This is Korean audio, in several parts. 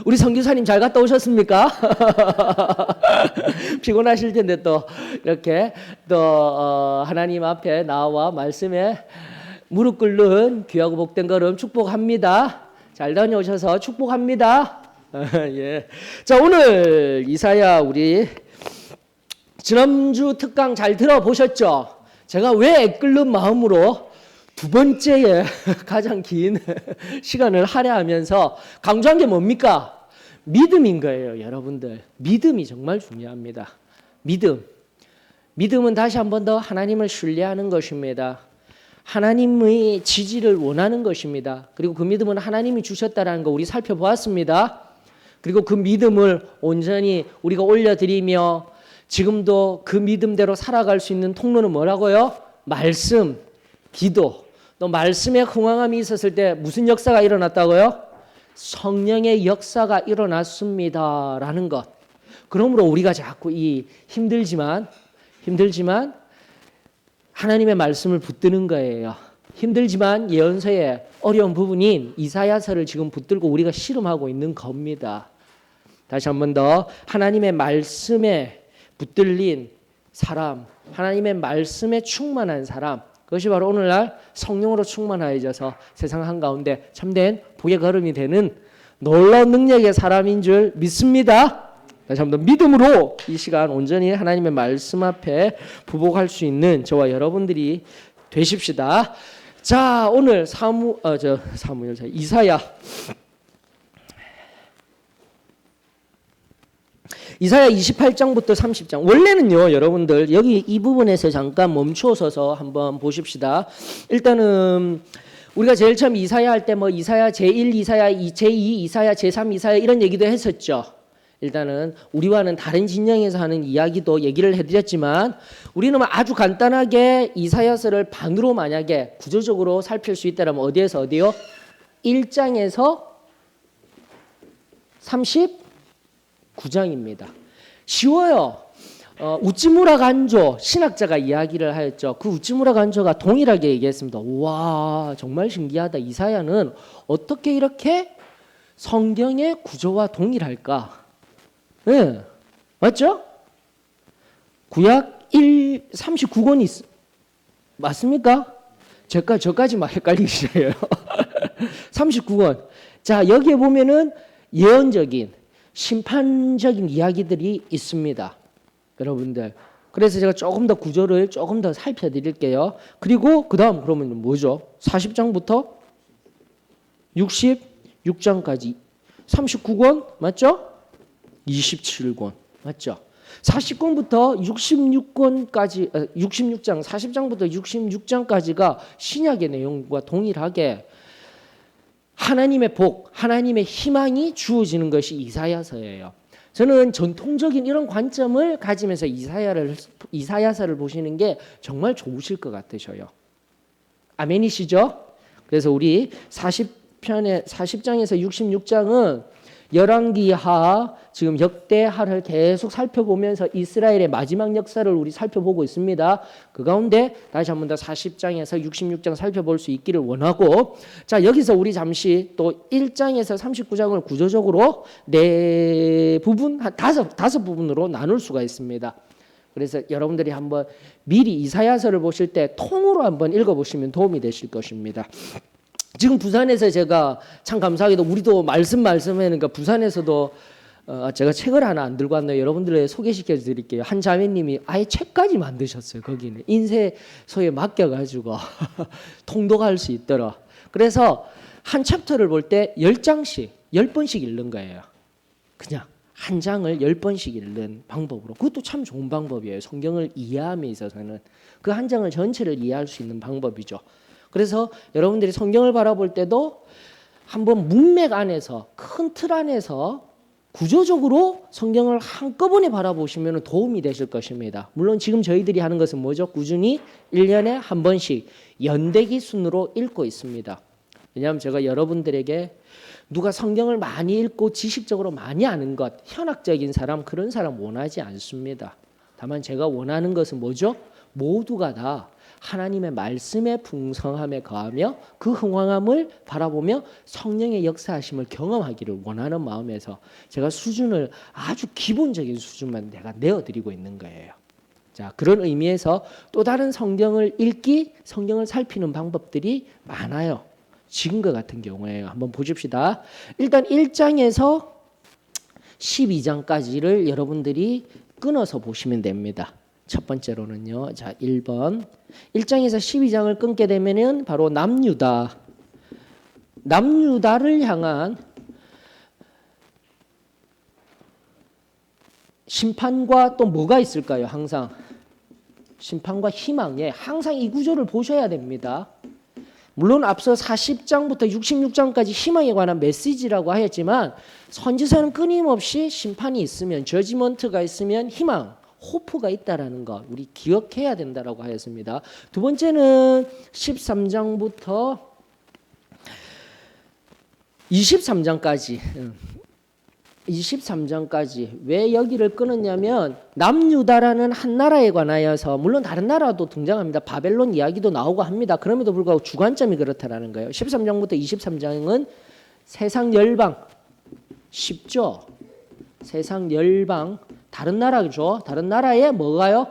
우리 선교사님 잘 갔다 오셨습니까? 피곤하실 텐데 또 이렇게 또 하나님 앞에 나와 말씀에 무릎 꿇는 귀하고 복된 걸음 축복합니다. 잘 다녀오셔서 축복합니다. 예. 자, 오늘 이사야 우리 지난주 특강 잘 들어보셨죠? 제가 왜 애끓는 마음으로 두 번째에 가장 긴 시간을 할애하면서 강조한 게 뭡니까? 믿음인 거예요, 여러분들. 믿음이 정말 중요합니다. 믿음은 다시 한 번 더 하나님을 신뢰하는 것입니다. 하나님의 지지를 원하는 것입니다. 그리고 그 믿음은 하나님이 주셨다는 거 우리 살펴보았습니다. 그리고 그 믿음을 온전히 우리가 올려드리며 지금도 그 믿음대로 살아갈 수 있는 통로는 뭐라고요? 말씀, 기도. 또 말씀에 흥황함이 있었을 때 무슨 역사가 일어났다고요? 성령의 역사가 일어났습니다라는 것. 그러므로 우리가 자꾸 힘들지만 하나님의 말씀을 붙드는 거예요. 힘들지만 예언서의 어려운 부분인 이사야서를 지금 붙들고 우리가 씨름하고 있는 겁니다. 다시 한 번 더 하나님의 말씀에 붙들린 사람, 하나님의 말씀에 충만한 사람, 그것이 바로 오늘날 성령으로 충만하여져서 세상 한가운데 참된 복의 걸음이 되는 놀라운 능력의 사람인 줄 믿습니다. 다시 한번 믿음으로 이 시간 온전히 하나님의 말씀 앞에 부복할 수 있는 저와 여러분들이 되십시다. 자, 오늘 이사야 28장부터 30장. 원래는요, 여러분들 여기 이 부분에서 잠깐 멈추어서 한번 보십시다. 일단은 우리가 제일 처음 이사야 할 때 이사야 제1 이사야, 제2 이사야, 제3 이사야 이런 얘기도 했었죠. 일단은 우리와는 다른 진영에서 하는 이야기도 얘기를 해드렸지만 우리는 아주 간단하게 이사야서를 반으로 만약에 구조적으로 살필 수 있다면 어디에서 어디요? 1장에서 39장입니다. 쉬워요. 우찌무라 간조 신학자가 이야기를 하였죠. 그 우찌무라 간조가 동일하게 얘기했습니다. 와, 정말 신기하다. 이사야는 어떻게 이렇게 성경의 구조와 동일할까? 네, 맞죠? 구약 39권이 맞습니까? 저까지 막 헷갈리기 시작해요. 39권. 자, 여기에 보면은 예언적인 심판적인 이야기들이 있습니다. 여러분들. 그래서 제가 조금 더 구조를 조금 더 살펴드릴게요. 그리고 그 다음 그러면 뭐죠? 40장부터 66장까지 39권 맞죠? 27권 맞죠? 40권부터 66권까지 66장 40장부터 66장까지가 신약의 내용과 동일하게 하나님의 복, 하나님의 희망이 주어지는 것이 이사야서예요. 저는 전통적인 이런 관점을 가지면서 이사야서를 보시는 게 정말 좋으실 것 같으셔요. 아멘이시죠? 그래서 우리 40장에서 66장은 열왕기하, 지금 역대하를 계속 살펴보면서 이스라엘의 마지막 역사를 우리 살펴보고 있습니다. 그 가운데 다시 한 번 더 40장에서 66장 살펴볼 수 있기를 원하고, 자, 여기서 우리 잠시 또 1장에서 39장을 구조적으로 다섯 부분으로 나눌 수가 있습니다. 그래서 여러분들이 한번 미리 이사야서를 보실 때 통으로 한번 읽어보시면 도움이 되실 것입니다. 지금 부산에서 제가 참 감사하게도 우리도 말씀하니까 부산에서도 제가 책을 하나 안 들고 왔네요. 여러분들에 소개시켜 드릴게요. 한 자매님이 아예 책까지 만드셨어요. 거기는 인쇄소에 맡겨가지고 통독할 수 있도록. 그래서 한 챕터를 볼 때 10장씩 10번씩 읽는 거예요. 그냥 한 장을 10번씩 읽는 방법으로. 그것도 참 좋은 방법이에요. 성경을 이해함에 있어서는 그 한 장을 전체를 이해할 수 있는 방법이죠. 그래서 여러분들이 성경을 바라볼 때도 한번 문맥 안에서 큰 틀 안에서 구조적으로 성경을 한꺼번에 바라보시면 도움이 되실 것입니다. 물론 지금 저희들이 하는 것은 뭐죠? 꾸준히 1년에 한 번씩 연대기 순으로 읽고 있습니다. 왜냐하면 제가 여러분들에게 누가 성경을 많이 읽고 지식적으로 많이 아는 것, 현학적인 사람, 그런 사람 원하지 않습니다. 다만 제가 원하는 것은 뭐죠? 모두가 다 하나님의 말씀의 풍성함에 거하며 그 흥왕함을 바라보며 성령의 역사하심을 경험하기를 원하는 마음에서 제가 수준을 아주 기본적인 수준만 내가 내어드리고 있는 거예요. 자, 그런 의미에서 또 다른 성경을 읽기, 성경을 살피는 방법들이 많아요. 지금과 같은 경우에요. 한번 보십시다. 일단 1장에서 12장까지를 여러분들이 끊어서 보시면 됩니다. 첫 번째로는요. 자, 1번. 1장에서 12장을 끊게 되면은 바로 남유다를 향한 심판과 또 뭐가 있을까요? 항상 심판과 희망에 항상 이 구조를 보셔야 됩니다. 물론 앞서 40장부터 66장까지 희망에 관한 메시지라고 하였지만 선지서는 끊임없이 심판이 있으면 저지먼트가 있으면 희망, 호프가 있다라는 것 우리 기억해야 된다라고 하였습니다. 두 번째는 13장부터 23장까지 왜 여기를 끊었냐면 남유다라는 한 나라에 관하여서 물론 다른 나라도 등장합니다. 바벨론 이야기도 나오고 합니다. 그럼에도 불구하고 주관점이 그렇다라는 거예요. 13장부터 23장은 세상 열방 쉽죠. 세상 열방 다른 나라죠. 다른 나라에 뭐가요?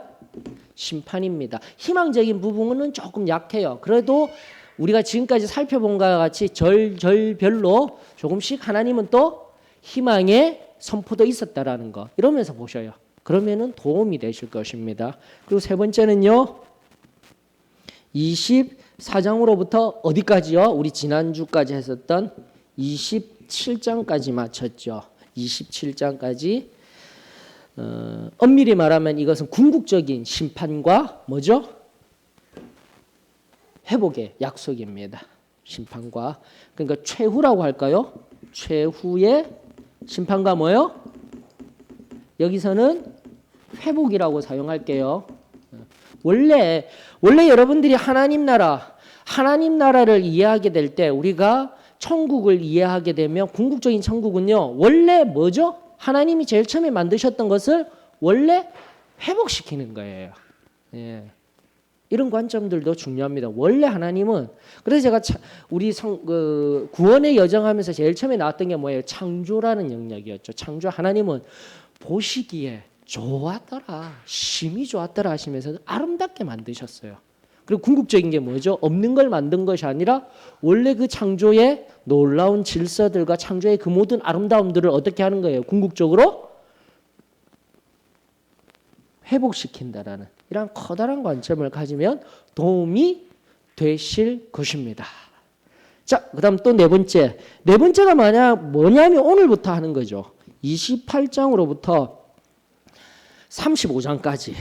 심판입니다. 희망적인 부분은 조금 약해요. 그래도 우리가 지금까지 살펴본 것과 같이 절별로 조금씩 하나님은 또 희망의 선포도 있었다라는 거 이러면서 보셔요. 그러면은 도움이 되실 것입니다. 그리고 세 번째는요. 24장으로부터 어디까지요? 우리 지난주까지 했었던 27장까지 마쳤죠. 27장까지 엄밀히 말하면 이것은 궁극적인 심판과 뭐죠? 회복의 약속입니다. 심판과 그러니까 최후라고 할까요? 최후의 심판과 뭐요? 여기서는 회복이라고 사용할게요. 원래 여러분들이 하나님 나라를 이해하게 될 때 우리가 천국을 이해하게 되면 궁극적인 천국은요. 원래 뭐죠? 하나님이 제일 처음에 만드셨던 것을 원래 회복시키는 거예요. 예. 이런 관점들도 중요합니다. 원래 하나님은 그래서 제가 우리 구원의 여정하면서 제일 처음에 나왔던 게 뭐예요? 창조라는 영역이었죠. 창조 하나님은 보시기에 좋았더라, 심히 좋았더라 하시면서 아름답게 만드셨어요. 그리고 궁극적인 게 뭐죠? 없는 걸 만든 것이 아니라 원래 그 창조의 놀라운 질서들과 창조의 그 모든 아름다움들을 어떻게 하는 거예요? 궁극적으로 회복시킨다라는 이런 커다란 관점을 가지면 도움이 되실 것입니다. 자, 그다음 또 네 번째가 뭐냐면 오늘부터 하는 거죠. 28장으로부터 35장까지.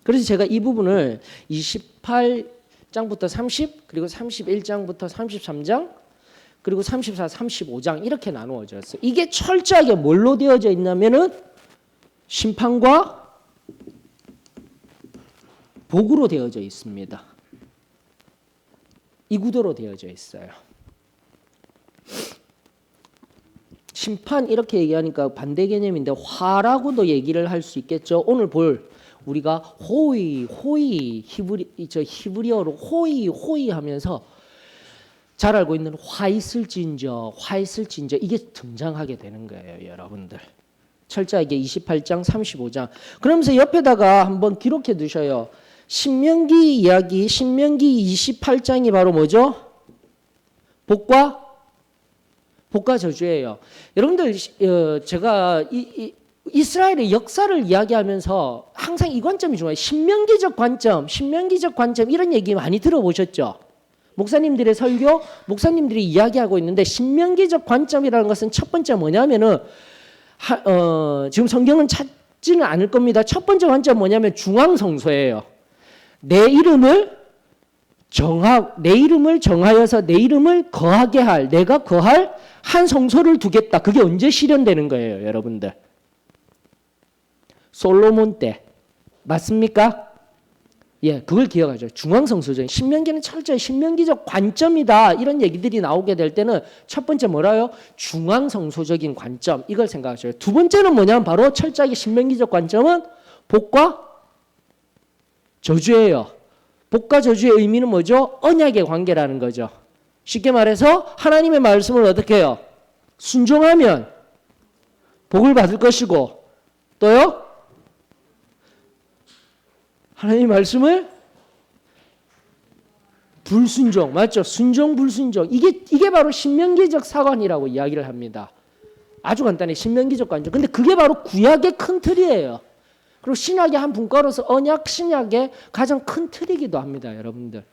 그래서 제가 이 부분을 28장부터 30 그리고 31장부터 33장 그리고 34, 35장 이렇게 나누어졌어요. 이게 철저하게 뭘로 되어져 있냐면은 심판과 복으로 되어져 있습니다. 이 구도로 되어져 있어요. 심판 이렇게 얘기하니까 반대 개념인데 화라고도 얘기를 할 수 있겠죠. 오늘 볼 우리가 호의 히브리어로 호의 하면서 잘 알고 있는 화 있을진저 이게 등장하게 되는 거예요, 여러분들. 철저하게 28장 35장. 그러면서 옆에다가 한번 기록해 두셔요. 신명기 이야기, 신명기 28장이 바로 뭐죠? 복과 저주예요. 여러분들 제가 이스라엘의 역사를 이야기하면서 항상 이 관점이 중요해요. 신명기적 관점 이런 얘기 많이 들어보셨죠? 목사님들의 설교, 목사님들이 이야기하고 있는데 신명기적 관점이라는 것은 첫 번째 뭐냐면은 지금 성경은 찾지는 않을 겁니다. 첫 번째 관점 뭐냐면 중앙성소예요. 내 이름을 정하여서 내 이름을 거하게 할 내가 거할 한 성소를 두겠다. 그게 언제 실현되는 거예요, 여러분들? 솔로몬 때 맞습니까? 예, 그걸 기억하죠. 중앙성소적인 신명기는 철저히 신명기적 관점이다. 이런 얘기들이 나오게 될 때는 첫 번째 뭐라요? 중앙성소적인 관점 이걸 생각하셔요. 두 번째는 뭐냐면 바로 철저하게 신명기적 관점은 복과 저주예요. 복과 저주의 의미는 뭐죠? 언약의 관계라는 거죠. 쉽게 말해서 하나님의 말씀을 어떻게 해요? 순종하면 복을 받을 것이고 또요? 하나님의 말씀을 불순종, 맞죠? 순종, 불순종. 이게 바로 신명기적 사관이라고 이야기를 합니다. 아주 간단히 신명기적 관점. 근데 그게 바로 구약의 큰 틀이에요. 그리고 신약의 한 분과로서 언약 신약의 가장 큰 틀이기도 합니다, 여러분들.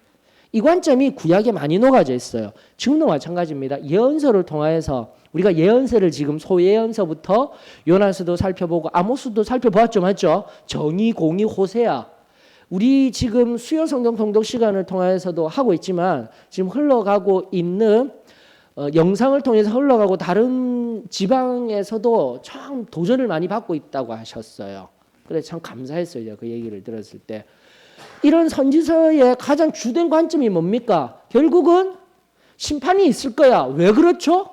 이 관점이 구약에 많이 녹아져 있어요. 지금도 마찬가지입니다. 예언서를 통하여서 우리가 예언서를 지금 소예언서부터 요나서도 살펴보고 아모스도 살펴보았죠, 맞죠? 정의, 공의, 호세아. 우리 지금 수요 성경 통독 시간을 통해서도 하고 있지만 지금 흘러가고 있는 영상을 통해서 흘러가고 다른 지방에서도 참 도전을 많이 받고 있다고 하셨어요. 그래서 참 감사했어요. 그 얘기를 들었을 때. 이런 선지서의 가장 주된 관점이 뭡니까? 결국은 심판이 있을 거야. 왜 그렇죠?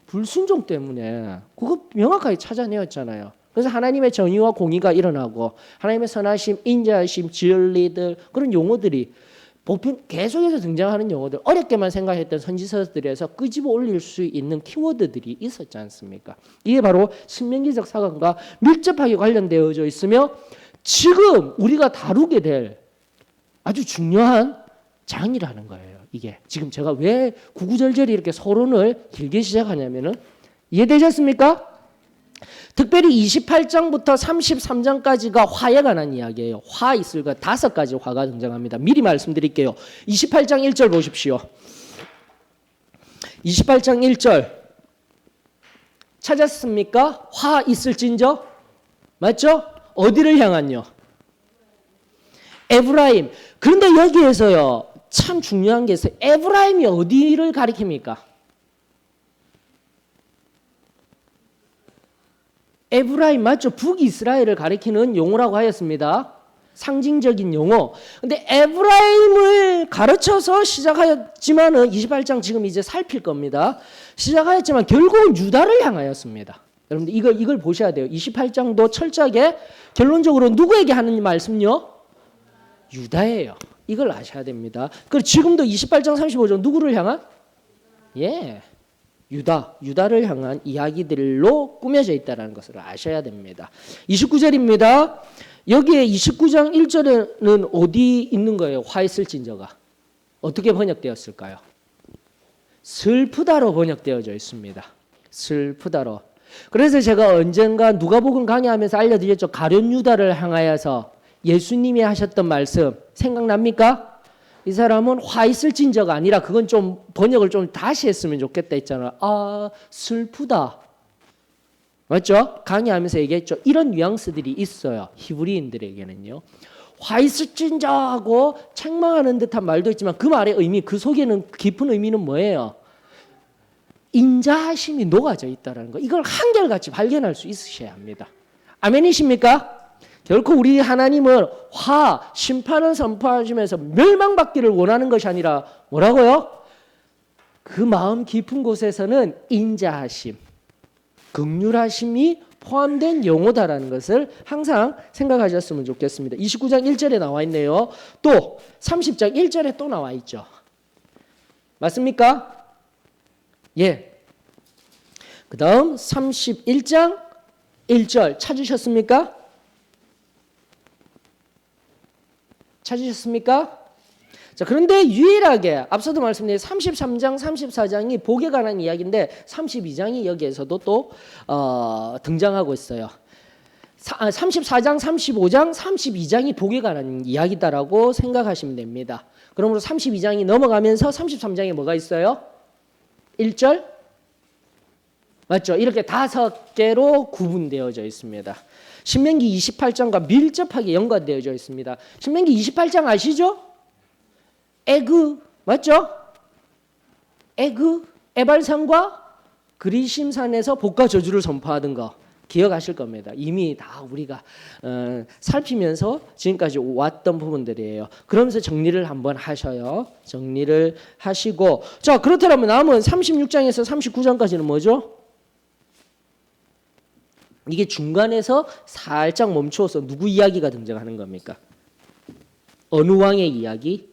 불순종 때문에. 그거 명확하게 찾아내었잖아요. 그래서 하나님의 정의와 공의가 일어나고 하나님의 선하심, 인자하심, 진리들 그런 용어들이 보편 계속해서 등장하는 용어들, 어렵게만 생각했던 선지서들에서 끄집어 올릴 수 있는 키워드들이 있었지 않습니까? 이게 바로 신명기적 사관과 밀접하게 관련되어져 있으며 지금 우리가 다루게 될 아주 중요한 장이라는 거예요. 이게 지금 제가 왜 구구절절히 이렇게 서론을 길게 시작하냐면은 이해되셨습니까? 특별히 28장부터 33장까지가 화에 관한 이야기예요. 화 있을 거 5가지 화가 등장합니다. 미리 말씀드릴게요. 28장 1절 보십시오. 28장 1절 찾았습니까? 화 있을진저? 맞죠? 어디를 향한요? 에브라임. 그런데 여기에서요 참 중요한 게 있어요. 에브라임이 어디를 가리킵니까? 에브라임 맞죠? 북이스라엘을 가리키는 용어라고 하였습니다. 상징적인 용어. 근데 에브라임을 가르쳐서 시작하였지만은 28장 지금 이제 살필 겁니다. 시작하였지만 결국은 유다를 향하였습니다. 여러분들 이걸 보셔야 돼요. 28장도 철저하게 결론적으로 누구에게 하는 말씀요? 유다예요. 이걸 아셔야 됩니다. 그리고 지금도 28장 35절 누구를 향한? 예. 유다를 향한 이야기들로 꾸며져 있다는 것을 아셔야 됩니다. 29절입니다. 여기에 29장 1절에는 어디 있는 거예요? 화 있을진저가. 어떻게 번역되었을까요? 슬프다로 번역되어져 있습니다. 슬프다로. 그래서 제가 언젠가 누가복음 강의하면서 알려드렸죠. 가룟 유다를 향하여서 예수님이 하셨던 말씀 생각납니까? 이 사람은 화 있을진저가 아니라 그건 좀 번역을 좀 다시 했으면 좋겠다 했잖아요. 아, 슬프다. 맞죠? 강의하면서 얘기했죠. 이런 뉘앙스들이 있어요. 히브리인들에게는요. 화 있을진저 하고 책망하는 듯한 말도 있지만 그 말의 의미, 그 속에는 깊은 의미는 뭐예요? 인자하심이 녹아져 있다는 거. 이걸 한결같이 발견할 수 있으셔야 합니다. 아멘이십니까? 결코 우리 하나님은 심판을 선포하시면서 멸망받기를 원하는 것이 아니라 뭐라고요? 그 마음 깊은 곳에서는 인자하심, 긍휼하심이 포함된 용어다라는 것을 항상 생각하셨으면 좋겠습니다. 29장 1절에 나와 있네요. 또 30장 1절에 또 나와 있죠. 맞습니까? 예. 그 다음 31장 1절 찾으셨습니까? 찾으셨습니까? 자, 그런데 유일하게 앞서도 말씀드린 33장, 34장이 복에 관한 이야기인데 32장이 여기에서도 또 등장하고 있어요. 34장, 35장, 32장이 복에 관한 이야기다라고 생각하시면 됩니다. 그러므로 32장이 넘어가면서 33장에 뭐가 있어요? 1절? 맞죠? 이렇게 5개로 구분되어져 있습니다. 신명기 28장과 밀접하게 연관되어져 있습니다. 신명기 28장 아시죠? 에그 맞죠? 에그 에발산과 그리심산에서 복과 저주를 선포하던 거 기억하실 겁니다. 이미 다 우리가 살피면서 지금까지 왔던 부분들이에요. 그러면서 정리를 한번 하셔요. 정리를 하시고 자 그렇다면 남은 36장에서 39장까지는 뭐죠? 이게 중간에서 살짝 멈추어서 누구 이야기가 등장하는 겁니까? 어느 왕의 이야기?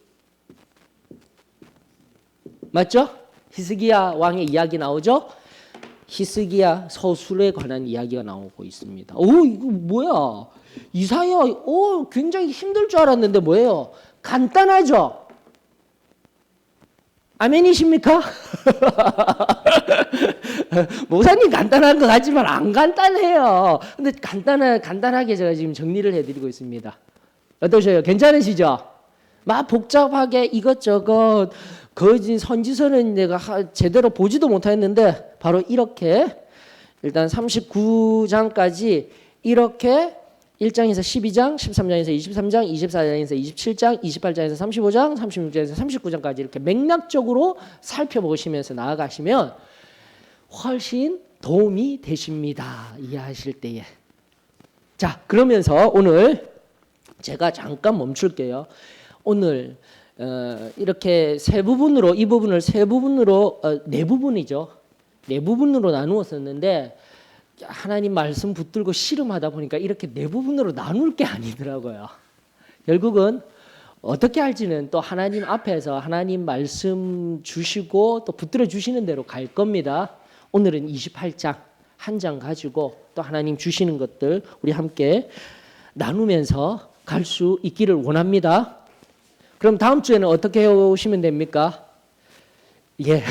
맞죠? 히스기야 왕의 이야기 나오죠? 히스기야 서술에 관한 이야기가 나오고 있습니다. 오, 이거 뭐야? 이사야, 굉장히 힘들 줄 알았는데 뭐예요? 간단하죠? 아멘이십니까? 목사님 간단한 것 같지만 안 간단해요. 근데 간단하게 제가 지금 정리를 해드리고 있습니다. 어떠셔요? 괜찮으시죠? 막 복잡하게 이것저것 거진 선지서는 내가 제대로 보지도 못했는데 바로 이렇게 일단 39장까지 이렇게 1장에서 12장, 13장에서 23장, 24장에서 27장, 28장에서 35장, 36장에서 39장까지 이렇게 맥락적으로 살펴보시면서 나아가시면 훨씬 도움이 되십니다. 이해하실 때에. 자, 그러면서 오늘 제가 잠깐 멈출게요. 오늘 이렇게 세 부분으로 이 부분을 세 부분으로 네 부분이죠. 네 부분으로 나누었었는데 하나님 말씀 붙들고 씨름하다 보니까 이렇게 네 부분으로 나눌 게 아니더라고요. 결국은 어떻게 할지는 또 하나님 앞에서 하나님 말씀 주시고 또 붙들어 주시는 대로 갈 겁니다. 오늘은 28장 한 장 가지고 또 하나님 주시는 것들 우리 함께 나누면서 갈 수 있기를 원합니다. 그럼 다음 주에는 어떻게 해오시면 됩니까? 예.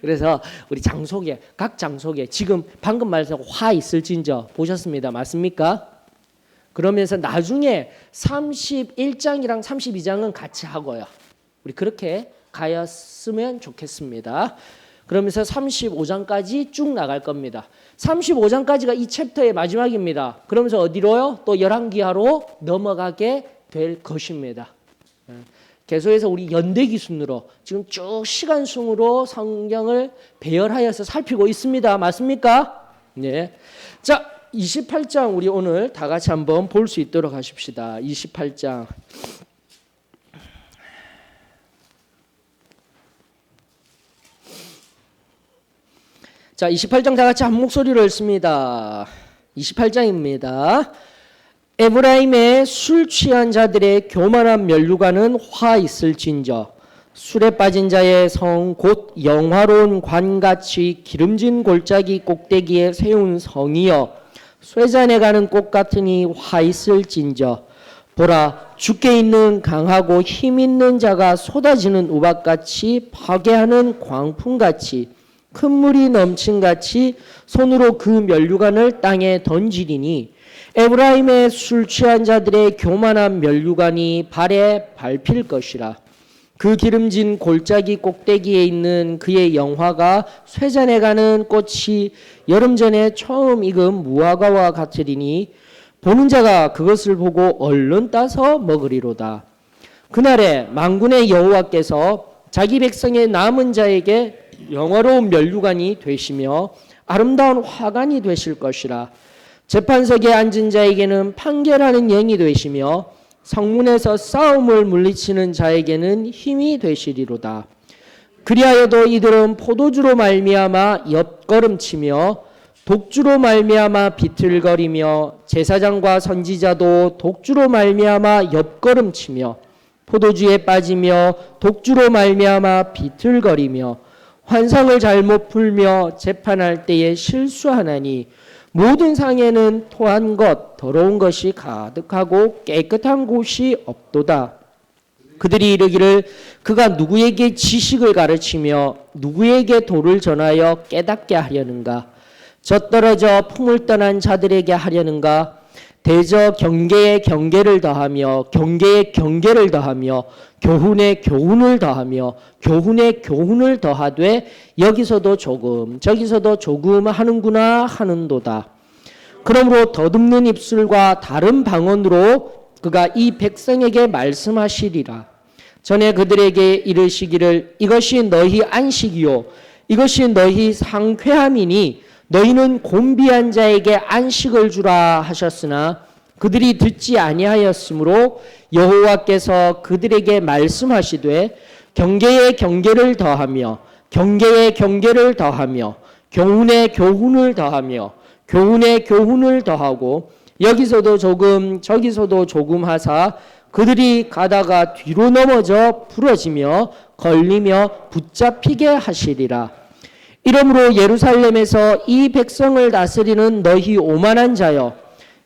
그래서 우리 장속에 각 장속에 지금 방금 말해서 화 있을진저 보셨습니다. 맞습니까? 그러면서 나중에 31장이랑 32장은 같이 하고요. 우리 그렇게 가였으면 좋겠습니다. 그러면서 35장까지 쭉 나갈 겁니다. 35장까지가 이 챕터의 마지막입니다. 그러면서 어디로요? 또 열왕기하로 넘어가게 될 것입니다. 계속해서 우리 연대기 순으로 지금 쭉 시간순으로 성경을 배열하여서 살피고 있습니다. 맞습니까? 네. 자, 28장 우리 오늘 다 같이 한번 볼 수 있도록 하십시다. 28장. 자, 28장 다 같이 한 목소리로 읽습니다. 28장입니다. 에브라임의 술 취한 자들의 교만한 면류관은 화 있을진저 술에 빠진 자의 성 곧 영화로운 관같이 기름진 골짜기 꼭대기에 세운 성이여 쇠잔에 가는 꽃 같으니 화 있을진저 보라 주께 있는 강하고 힘 있는 자가 쏟아지는 우박같이 파괴하는 광풍같이 큰 물이 넘친같이 손으로 그 면류관을 땅에 던지리니 에브라임의 술 취한 자들의 교만한 면류관이 발에 밟힐 것이라. 그 기름진 골짜기 꼭대기에 있는 그의 영화가 쇠잔에 가는 꽃이 여름 전에 처음 익은 무화과와 같으리니 보는 자가 그것을 보고 얼른 따서 먹으리로다. 그날에 만군의 여호와께서 자기 백성의 남은 자에게 영화로운 면류관이 되시며 아름다운 화관이 되실 것이라. 재판석에 앉은 자에게는 판결하는 영이 되시며 성문에서 싸움을 물리치는 자에게는 힘이 되시리로다. 그리하여도 이들은 포도주로 말미암아 옆걸음치며 독주로 말미암아 비틀거리며 제사장과 선지자도 독주로 말미암아 옆걸음치며 포도주에 빠지며 독주로 말미암아 비틀거리며 환상을 잘못 풀며 재판할 때에 실수하나니 모든 상에는 토한 것, 더러운 것이 가득하고 깨끗한 곳이 없도다. 그들이 이르기를 그가 누구에게 지식을 가르치며 누구에게 도를 전하여 깨닫게 하려는가? 젖떨어져 품을 떠난 자들에게 하려는가? 대저 경계에 경계를 더하며 경계에 경계를 더하며 교훈에 교훈을 더하며 교훈에 교훈을 더하되 여기서도 조금 저기서도 조금 하는구나 하는도다. 그러므로 더듬는 입술과 다른 방언으로 그가 이 백성에게 말씀하시리라. 전에 그들에게 이르시기를 이것이 너희 안식이요 이것이 너희 상쾌함이니 너희는 곤비한 자에게 안식을 주라 하셨으나 그들이 듣지 아니하였으므로 여호와께서 그들에게 말씀하시되 경계에 경계를 더하며 경계에 경계를 더하며 교훈에 교훈을 더하며 교훈에 교훈을 더하고 여기서도 조금 저기서도 조금 하사 그들이 가다가 뒤로 넘어져 부러지며 걸리며 붙잡히게 하시리라. 이러므로 예루살렘에서 이 백성을 다스리는 너희 오만한 자여,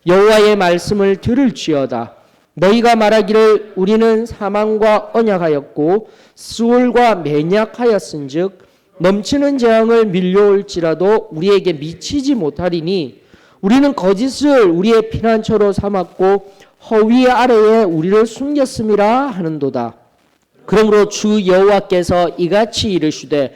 여호와의 말씀을 들을지어다. 너희가 말하기를 우리는 사망과 언약하였고 수월과 맹약하였은즉 넘치는 재앙을 밀려올지라도 우리에게 미치지 못하리니 우리는 거짓을 우리의 피난처로 삼았고 허위 아래에 우리를 숨겼음이라 하는도다. 그러므로 주 여호와께서 이같이 이르시되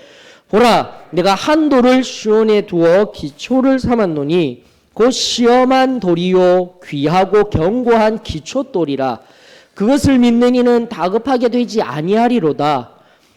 보라, 내가 한 돌을 시온에 두어 기초를 삼았노니 곧 시험한 돌이요 귀하고 견고한 기초돌이라. 그것을 믿는 이는 다급하게 되지 아니하리로다.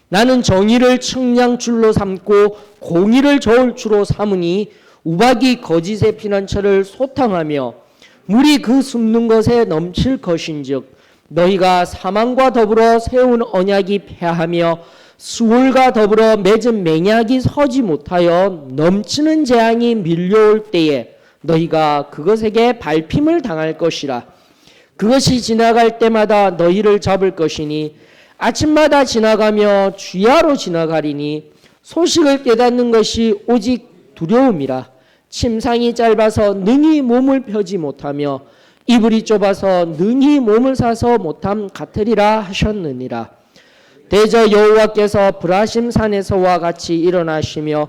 나는 정의를 측량줄로 삼고 공의를 저울추로 삼으니 우박이 거짓의 피난처를 소탕하며 물이 그 숨는 것에 넘칠 것인즉 너희가 사망과 더불어 세운 언약이 패하며 수월과 더불어 맺은 맹약이 서지 못하여 넘치는 재앙이 밀려올 때에 너희가 그것에게 밟힘을 당할 것이라. 그것이 지나갈 때마다 너희를 잡을 것이니 아침마다 지나가며 주야로 지나가리니 소식을 깨닫는 것이 오직 두려움이라. 침상이 짧아서 능히 몸을 펴지 못하며 이불이 좁아서 능히 몸을 사서 못함 같으리라 하셨느니라. 대저 여호와께서 브라심 산에서와 같이 일어나시며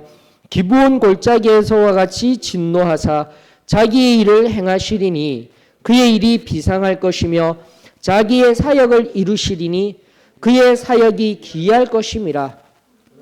기브온 골짜기에서와 같이 진노하사 자기의 일을 행하시리니 그의 일이 비상할 것이며 자기의 사역을 이루시리니 그의 사역이 기이할 것임이라.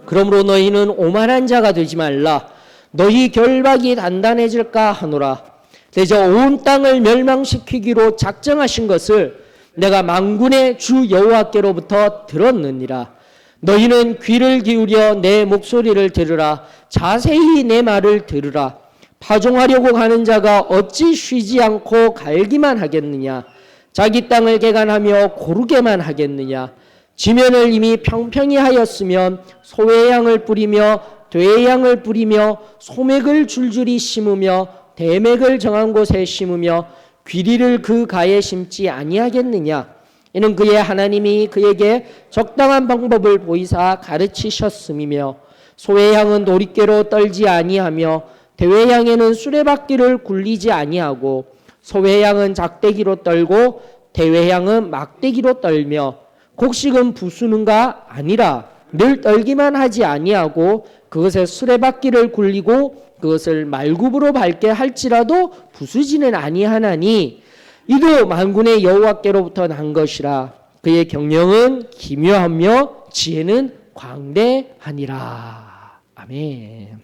그러므로 너희는 오만한 자가 되지 말라. 너희 결박이 단단해질까 하노라. 대저 온 땅을 멸망시키기로 작정하신 것을 내가 만군의 주 여호와께로부터 들었느니라. 너희는 귀를 기울여 내 목소리를 들으라. 자세히 내 말을 들으라. 파종하려고 가는 자가 어찌 쉬지 않고 갈기만 하겠느냐. 자기 땅을 개간하며 고르게만 하겠느냐. 지면을 이미 평평히 하였으면 소의 양을 뿌리며 돼의 양을 뿌리며 소맥을 줄줄이 심으며 대맥을 정한 곳에 심으며 귀리를 그 가에 심지 아니하겠느냐. 이는 그의 하나님이 그에게 적당한 방법을 보이사 가르치셨음이며 소의 양은 도리깨로 떨지 아니하며 대의 양에는 수레바퀴를 굴리지 아니하고 소의 양은 작대기로 떨고 대의 양은 막대기로 떨며 곡식은 부수는가 아니라 늘 떨기만 하지 아니하고 그것에 수레바퀴를 굴리고 그것을 말굽으로 밟게 할지라도 부수지는 아니하나니 이도 만군의 여호와께로부터 난 것이라. 그의 경영은 기묘하며 지혜는 광대하니라. 아멘.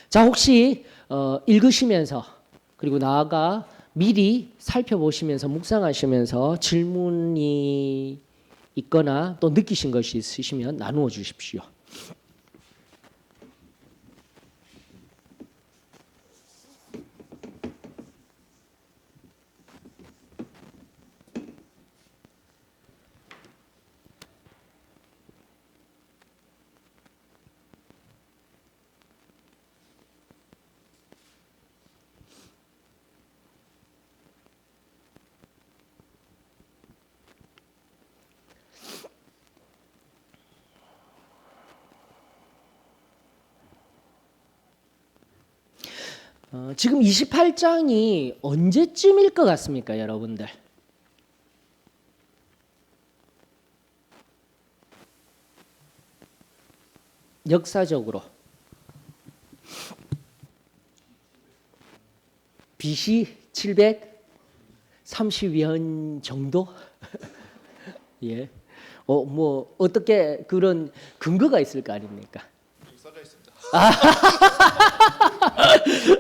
자, 혹시 읽으시면서 그리고 나아가 미리 살펴보시면서 묵상하시면서 질문이 있거나 또 느끼신 것이 있으시면 나누어 주십시오. 지금 28장이 언제쯤일 것 같습니까, 여러분들? 역사적으로 BC 732년 정도? 예. 뭐 어떻게 그런 근거가 있을 거 아닙니까? 써져 있습니다.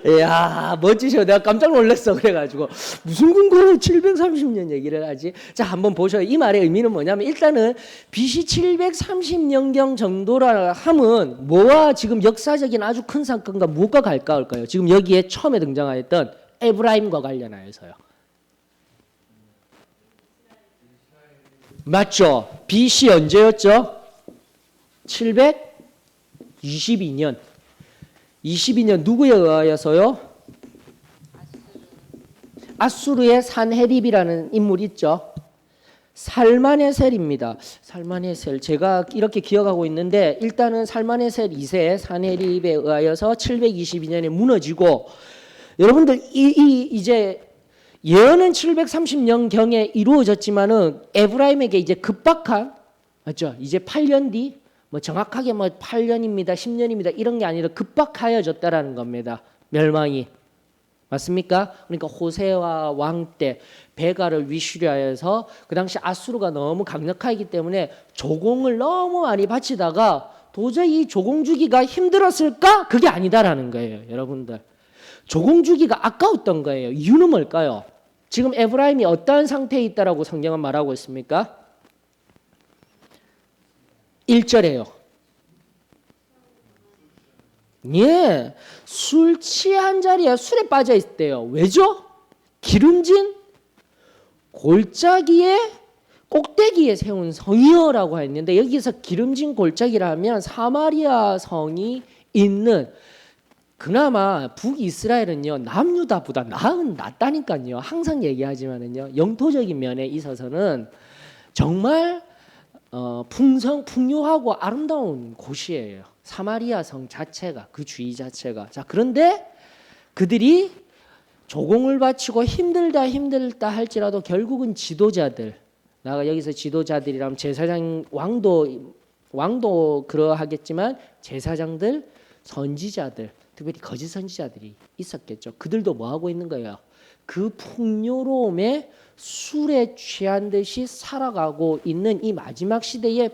이야, 멋지셔. 내가 깜짝 놀랐어. 그래가지고 무슨 근거로 730년 얘기를 하지? 자, 한번 보셔요. 이 말의 의미는 뭐냐면 일단은 BC 730년경 정도라 함은 뭐와 지금 역사적인 아주 큰 사건과 무엇과 가까울까요? 지금 여기에 처음에 등장하였던 에브라임과 관련하여서요. 맞죠? BC 언제였죠? 722년. 22년 누구에 의하여서요? 아수르의 산헤립이라는 인물 있죠. 살마네셀입니다. 살마네셀 제가 이렇게 기억하고 있는데 일단은 살마네셀 2세 산헤립에 의하여서 722년에 무너지고 여러분들 이제 예언은 730년 경에 이루어졌지만은 에브라임에게 이제 급박한 맞죠? 이제 8년 뒤 뭐 정확하게 뭐 8년입니다. 10년입니다. 이런 게 아니라 급박하여졌다라는 겁니다. 멸망이. 맞습니까? 그러니까 호세와 왕 때 베가를 위시려 해서 그 당시 아수르가 너무 강력하기 때문에 조공을 너무 많이 바치다가 도저히 조공 주기가 힘들었을까? 그게 아니다라는 거예요. 여러분들. 조공 주기가 아까웠던 거예요. 이유는 뭘까요? 지금 에브라임이 어떠한 상태에 있다라고 성경은 말하고 있습니까? 1절에요. 예, 술 취한 자리에 술에 빠져 있대요. 왜죠? 기름진 골짜기에 꼭대기에 세운 성이여라고 했는데 여기서 기름진 골짜기라 하면 사마리아 성이 있는 그나마 북이스라엘은요 남유다보다 낫다니까요. 항상 얘기하지만은요 영토적인 면에 있어서는 정말 풍요하고 아름다운 곳이에요. 사마리아 성 자체가 그 주위 자체가. 자 그런데 그들이 조공을 바치고 힘들다 할지라도 결국은 지도자들 나가 여기서 지도자들이라면 제사장 왕도 그러하겠지만 제사장들 선지자들 특별히 거짓 선지자들이 있었겠죠. 그들도 뭐 하고 있는 거예요? 그 풍요로움에 술에 취한 듯이 살아가고 있는 이 마지막 시대를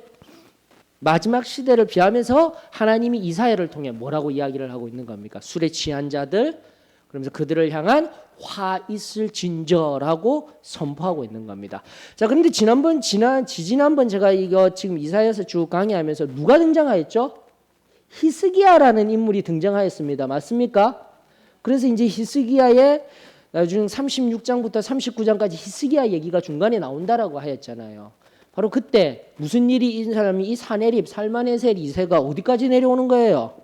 비하면서 하나님이 이사야를 통해 뭐라고 이야기를 하고 있는 겁니까? 술에 취한 자들 그러면서 그들을 향한 화 있을 진저라고 선포하고 있는 겁니다. 자, 그런데 지난번 제가 이거 지금 이사야서 쭉 강의하면서 누가 등장하였죠? 히스기야라는 인물이 등장하였습니다. 맞습니까? 그래서 이제 히스기야의 나중 36장부터 39장까지 히스기야 얘기가 중간에 나온다라고 하였잖아요. 바로 그때 무슨 일이 있는 사람이 이 산헤립 살마네셀 2세가 어디까지 내려오는 거예요?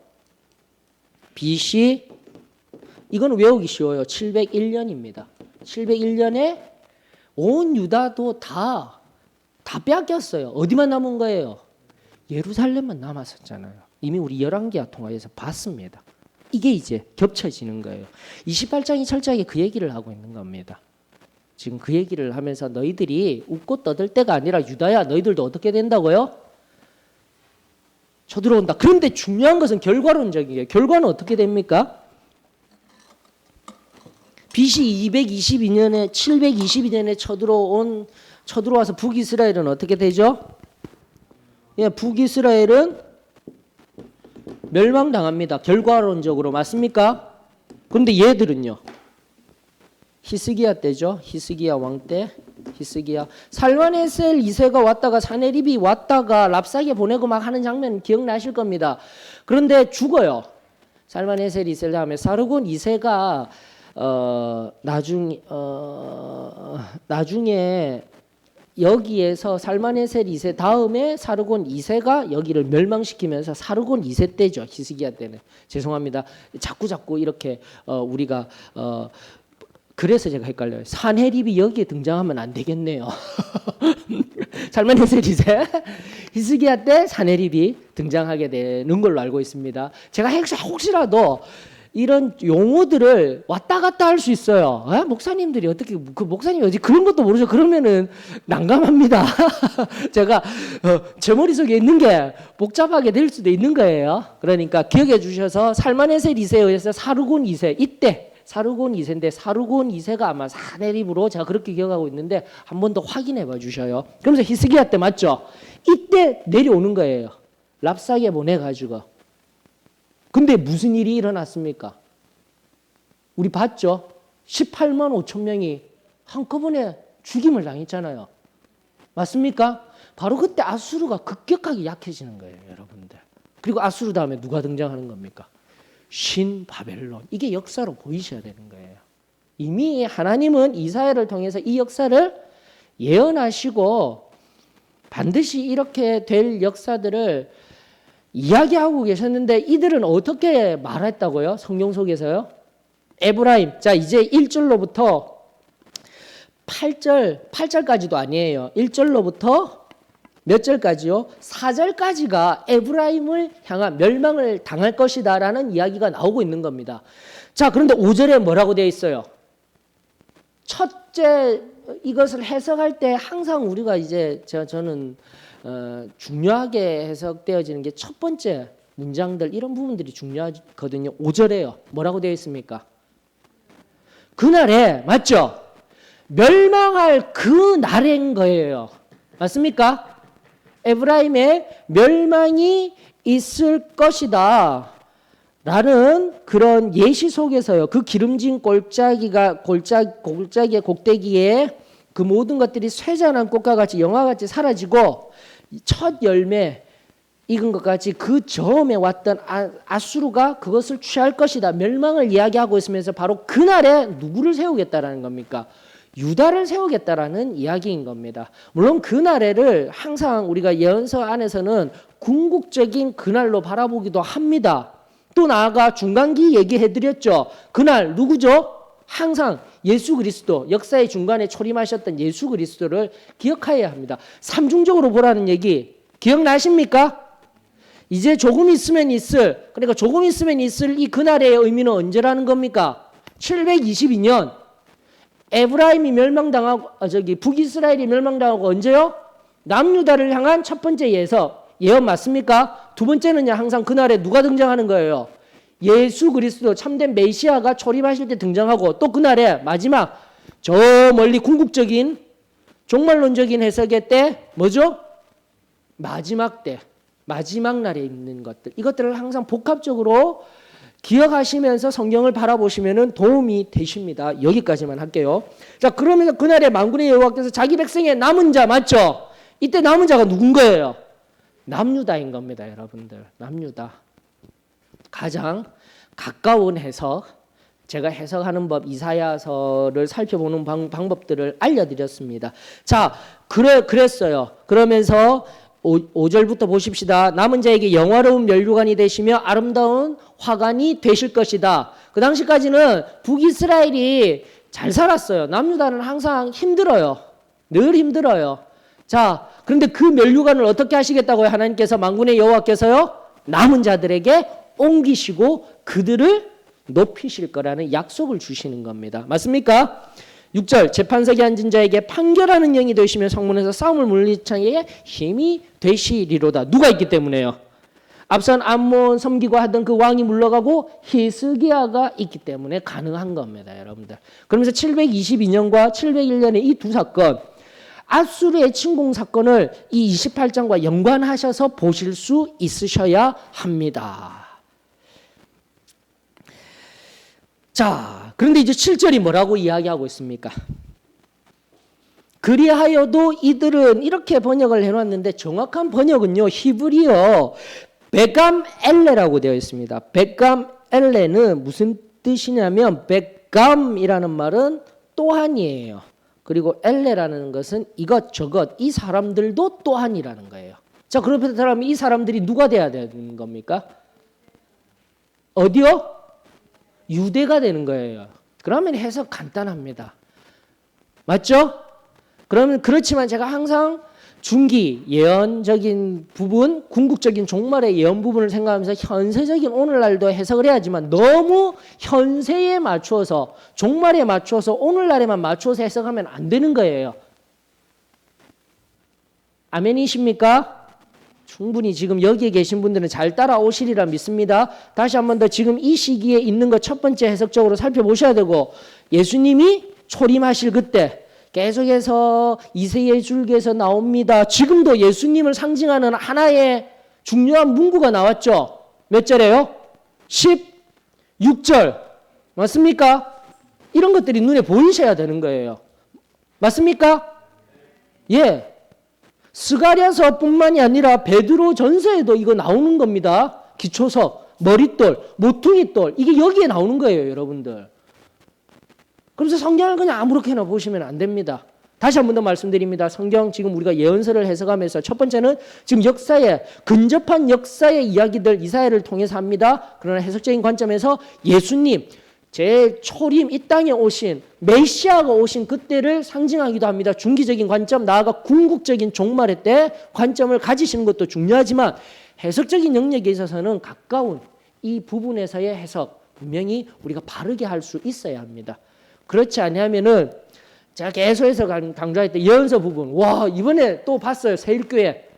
BC 이건 외우기 쉬워요. 701년입니다. 701년에 온 유다도 다 빼앗겼어요. 어디만 남은 거예요? 예루살렘만 남았었잖아요. 이미 우리 열왕기하 통화에서 봤습니다. 이게 이제 겹쳐지는 거예요. 28장이 철저하게 그 얘기를 하고 있는 겁니다. 지금 그 얘기를 하면서 너희들이 웃고 떠들 때가 아니라 유다야 너희들도 어떻게 된다고요? 쳐들어온다. 그런데 중요한 것은 결과론적이에요. 결과는 어떻게 됩니까? BC 222년에 722년에 쳐들어와서 북이스라엘은 어떻게 되죠? 예, 북이스라엘은 멸망당합니다. 결과론적으로 맞습니까? 그런데 얘들은요. 히스기야 때죠. 히스기야 왕 때. 히스기야 살마네셀 2세가 왔다가 산헤립이 왔다가 랍사게 보내고 막 하는 장면 기억나실 겁니다. 그런데 죽어요. 살마네셀 2세 다음에 사르곤 2세가 나중에 여기에서 살마네셀 2세 다음에 사르곤 2세가 여기를 멸망시키면서 사르곤 2세 때죠. 히스기야 때는. 죄송합니다. 자꾸 이렇게 우리가 그래서 제가 헷갈려요. 산헤립이 여기에 등장하면 안 되겠네요. 살마네셀 2세 히스기야 때 산헤립이 등장하게 되는 걸로 알고 있습니다. 제가 혹시라도 이런 용어들을 왔다 갔다 할 수 있어요. 목사님들이 어떻게 그 목사님이 어디 그런 것도 모르죠. 그러면은 난감합니다. 제가 제 머릿속에 있는 게 복잡하게 될 수도 있는 거예요. 그러니까 기억해 주셔서 살마네셀 2세에 의해서 사르곤 2세 이때 사르곤 2세인데 사르곤 2세가 아마 산헤립으로 제가 그렇게 기억하고 있는데 한 번 더 확인해 봐 주셔요. 그러면서 히스기야 때 맞죠? 이때 내려오는 거예요. 랍사게 보내가지고. 근데 무슨 일이 일어났습니까? 우리 봤죠? 18만 5천 명이 한꺼번에 죽임을 당했잖아요. 맞습니까? 바로 그때 아수르가 급격하게 약해지는 거예요, 여러분들. 그리고 아수르 다음에 누가 등장하는 겁니까? 신 바벨론. 이게 역사로 보이셔야 되는 거예요. 이미 하나님은 이사야를 통해서 이 역사를 예언하시고 반드시 이렇게 될 역사들을 이야기하고 계셨는데 이들은 어떻게 말했다고요? 성경 속에서요? 에브라임. 자, 이제 1절로부터 8절까지도 아니에요. 1절로부터 몇 절까지요? 4절까지가 에브라임을 향한 멸망을 당할 것이다라는 이야기가 나오고 있는 겁니다. 자, 그런데 5절에 뭐라고 되어 있어요? 첫째, 이것을 해석할 때 항상 우리가 이제 저는 중요하게 해석되어지는 게 첫 번째 문장들, 이런 부분들이 중요하거든요. 5절에요. 뭐라고 되어 있습니까? 그날에, 맞죠? 멸망할 그 날인 거예요. 맞습니까? 에브라임의 멸망이 있을 것이다 라는 그런 예시 속에서요, 그 기름진 골짜기의 꼭대기에 그 모든 것들이 쇠잔한 꽃과 같이 영화같이 사라지고 첫 열매 익은 것 같이 그 처음에 왔던 아수르가 그것을 취할 것이다, 멸망을 이야기하고 있으면서 바로 그날에 누구를 세우겠다라는 겁니까? 유다를 세우겠다라는 이야기인 겁니다. 물론 그날에를 항상 우리가 예언서 안에서는 궁극적인 그날로 바라보기도 합니다. 또 나아가 중간기 얘기해드렸죠. 그날 누구죠? 항상 예수 그리스도, 역사의 중간에 초림하셨던 예수 그리스도를 기억해야 합니다. 삼중적으로 보라는 얘기 기억나십니까? 이제 조금 있으면 있을, 그러니까 조금 있으면 있을 이 그날의 의미는 언제라는 겁니까? 722년 에브라임이 멸망당하고 북이스라엘이 멸망당하고 언제요? 남유다를 향한 첫 번째 예언 맞습니까? 두 번째는요, 항상 그날에 누가 등장하는 거예요? 예수 그리스도 참된 메시아가 초림하실 때 등장하고, 또 그날에 마지막 저 멀리 궁극적인 종말론적인 해석의 때 뭐죠? 마지막 때, 마지막 날에 있는 것들, 이것들을 항상 복합적으로 기억하시면서 성경을 바라보시면 도움이 되십니다. 여기까지만 할게요. 자, 그러면서 그날에 만군의 여호와께서 자기 백성의 남은 자, 맞죠? 이때 남은 자가 누군 거예요? 남유다인 겁니다, 여러분들. 남유다. 가장 가까운 해석, 제가 해석하는 법, 이사야서를 살펴보는 방법들을 알려드렸습니다. 자, 그랬어요. 그러면서 5절부터 보십시다. 남은 자에게 영화로운 면류관이 되시며 아름다운 화관이 되실 것이다. 그 당시까지는 북이스라엘이 잘 살았어요. 남유다는 항상 힘들어요. 늘 힘들어요. 자, 그런데 그 면류관을 어떻게 하시겠다고요? 하나님께서, 만군의 여호와께서요, 남은 자들에게 옮기시고 그들을 높이실 거라는 약속을 주시는 겁니다. 맞습니까? 6절, 재판석에 앉은 자에게 판결하는 영이 되시며 성문에서 싸움을 물리치는 힘이 되시리로다. 누가 있기 때문에요? 앞선 암몬 섬기고 하던 그 왕이 물러가고 히스기야가 있기 때문에 가능한 겁니다, 여러분들. 그러면서 722년과 701년의 이 두 사건, 아수르의 침공 사건을 이 28장과 연관하셔서 보실 수 있으셔야 합니다. 자, 그런데 이제 7절이 뭐라고 이야기하고 있습니까? 그리하여도 이들은, 이렇게 번역을 해놨는데 정확한 번역은요, 히브리어 베감 엘레라고 되어 있습니다. 베감 엘레는 무슨 뜻이냐면, 베감이라는 말은 또한이에요. 그리고 엘레라는 것은 이것저것, 이 사람들도 또한이라는 거예요. 자, 그렇다면 이 사람들이 누가 돼야 되는 겁니까? 어디요? 유대가 되는 거예요. 그러면 해석 간단합니다. 맞죠? 그러면 그렇지만 제가 항상 중기 예언적인 부분, 궁극적인 종말의 예언 부분을 생각하면서 현세적인 오늘날도 해석을 해야지만 너무 현세에 맞추어서, 종말에 맞추어서, 오늘날에만 맞추어서 해석하면 안 되는 거예요. 아멘이십니까? 충분히 지금 여기에 계신 분들은 잘 따라오시리라 믿습니다. 다시 한 번 더 지금 이 시기에 있는 것 첫 번째 해석적으로 살펴보셔야 되고, 예수님이 초림하실 그때 계속해서 이세의 줄기에서 나옵니다. 지금도 예수님을 상징하는 하나의 중요한 문구가 나왔죠. 몇 절에요? 16절. 맞습니까? 이런 것들이 눈에 보이셔야 되는 거예요. 맞습니까? 예. 스가랴서뿐만이 아니라 베드로 전서에도 이거 나오는 겁니다. 기초석, 머릿돌, 모퉁이돌, 이게 여기에 나오는 거예요, 여러분들. 그래서 성경을 그냥 아무렇게나 보시면 안 됩니다. 다시 한 번 더 말씀드립니다. 성경 지금 우리가 예언서를 해석하면서 첫 번째는 지금 역사의, 근접한 역사의 이야기들 이사야를 통해서 합니다. 그러나 해석적인 관점에서 예수님, 재초림 이 땅에 오신 메시아가 오신 그때를 상징하기도 합니다. 중기적인 관점, 나아가 궁극적인 종말의 때 관점을 가지시는 것도 중요하지만 해석적인 영역에 있어서는 가까운 이 부분에서의 해석 분명히 우리가 바르게 할 수 있어야 합니다. 그렇지 않으면은 제가 계속해서 강조할 때 예언서 부분, 와 이번에 또 봤어요. 새일교회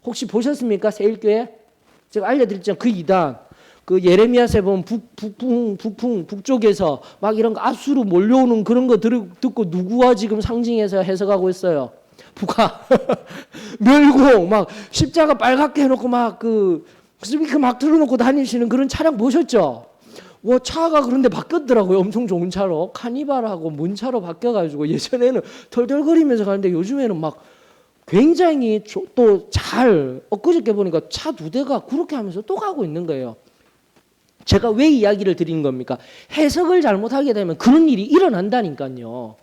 혹시 보셨습니까? 새일교회 제가 알려드렸죠. 그 이단 그 예레미야서에 보면 북쪽에서 막 이런 거 압수로 몰려오는 그런 거 듣고 누구와 지금 상징해서 해석하고 있어요. 북한 멸공 막 십자가 빨갛게 해놓고 막 그 스피커 막 틀어놓고 다니시는 그런 차량 보셨죠? 와 차가 그런데 바뀌었더라고요. 엄청 좋은 차로 카니발하고 문차로 바뀌어가지고 예전에는 털털거리면서 가는데 요즘에는 막 굉장히 또 잘 엊그저께 보니까 차 2대가 그렇게 하면서 또 가고 있는 거예요. 제가 왜 이야기를 드리는 겁니까? 해석을 잘못하게 되면 그런 일이 일어난다니까요.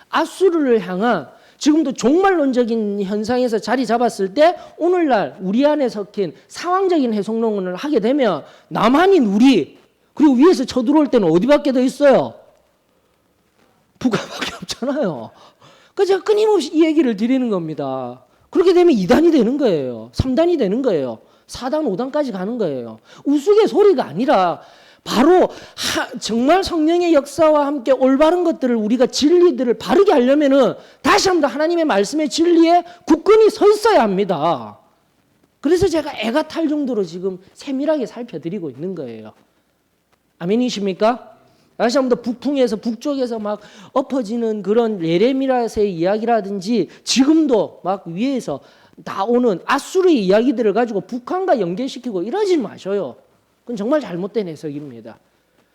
아수르를 향한 지금도 종말론적인 현상에서 자리 잡았을 때 오늘날 우리 안에 섞인 상황적인 해석론을 하게 되면 남한인 우리 그리고 위에서 쳐들어올 때는 어디밖에 더 있어요? 북한밖에 없잖아요. 그래서 제가 끊임없이 이 얘기를 드리는 겁니다. 그렇게 되면 2단이 되는 거예요. 3단이 되는 거예요. 4단, 5단까지 가는 거예요. 우스갯소리가 아니라 바로 정말 성령의 역사와 함께 올바른 것들을 우리가 진리들을 바르게 하려면은 다시 한번 하나님의 말씀의 진리에 굳건히 서 있어야 합니다. 그래서 제가 애가 탈 정도로 지금 세밀하게 살펴드리고 있는 거예요. 아멘이십니까? 다시 한번 더 북풍에서 북쪽에서 막 엎어지는 그런 예레미야서의 이야기라든지 지금도 막 위에서 나오는 아수르의 이야기들을 가지고 북한과 연계시키고 이러지 마셔요. 그건 정말 잘못된 해석입니다.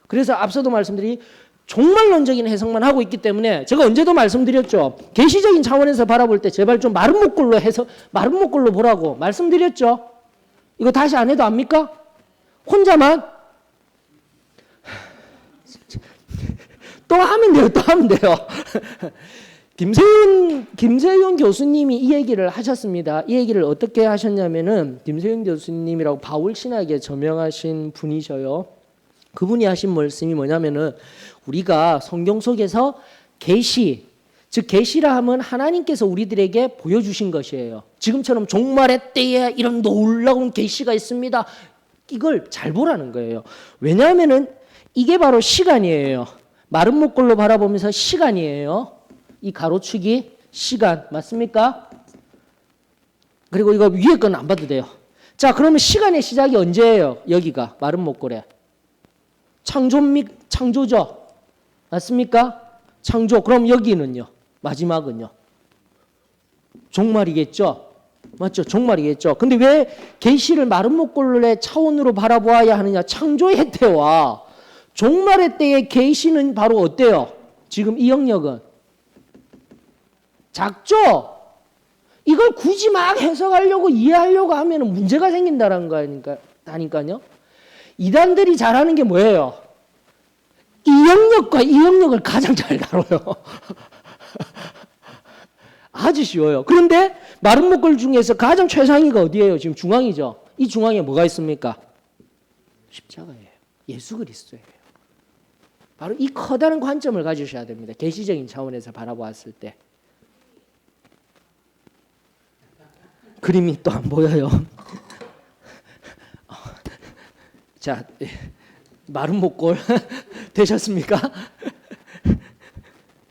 그래서 앞서도 말씀드린 종말론적인 해석만 하고 있기 때문에 제가 언제도 말씀드렸죠. 계시적인 차원에서 바라볼 때 제발 좀 마른 목걸로 해서 마른 목걸로 보라고 말씀드렸죠. 이거 다시 안 해도 압니까? 혼자만 또 하면 돼요. 또 하면 돼요. 김세윤 교수님이 이 얘기를 하셨습니다. 이 얘기를 어떻게 하셨냐면은 김세윤 교수님이라고 바울 신학에 저명하신 분이셔요. 그분이 하신 말씀이 뭐냐면은 우리가 성경 속에서 계시, 즉 계시라 하면 하나님께서 우리들에게 보여주신 것이에요. 지금처럼 종말의 때에 이런 놀라운 계시가 있습니다. 이걸 잘 보라는 거예요. 왜냐하면은 이게 바로 시간이에요. 마른 목걸로 바라보면서 시간이에요. 이 가로축이 시간 맞습니까? 그리고 이거 위에 건 안 봐도 돼요. 자, 그러면 시간의 시작이 언제예요? 여기가 마른 목걸에 창조죠. 맞습니까? 창조. 그럼 여기는요? 마지막은요? 종말이겠죠? 맞죠? 종말이겠죠. 근데 왜 계시를 마른 목걸의 차원으로 바라보아야 하느냐? 창조의 때와 종말의 때의 계시는 바로 어때요? 지금 이 영역은 작죠? 이걸 굳이 막 해석하려고 이해하려고 하면 문제가 생긴다는 거니까요. 이단들이 잘하는 게 뭐예요? 이 영역과 이 영역을 가장 잘 다뤄요. 아주 쉬워요. 그런데 마른 목걸 중에서 가장 최상위가 어디예요? 지금 중앙이죠. 이 중앙에 뭐가 있습니까? 십자가예요. 예수 그리스도예요. 바로 이 커다란 관점을 가지셔야 됩니다. 계시적인 차원에서 바라보았을 때. 그림이 또 안 보여요. 자, 마른 목골 되셨습니까?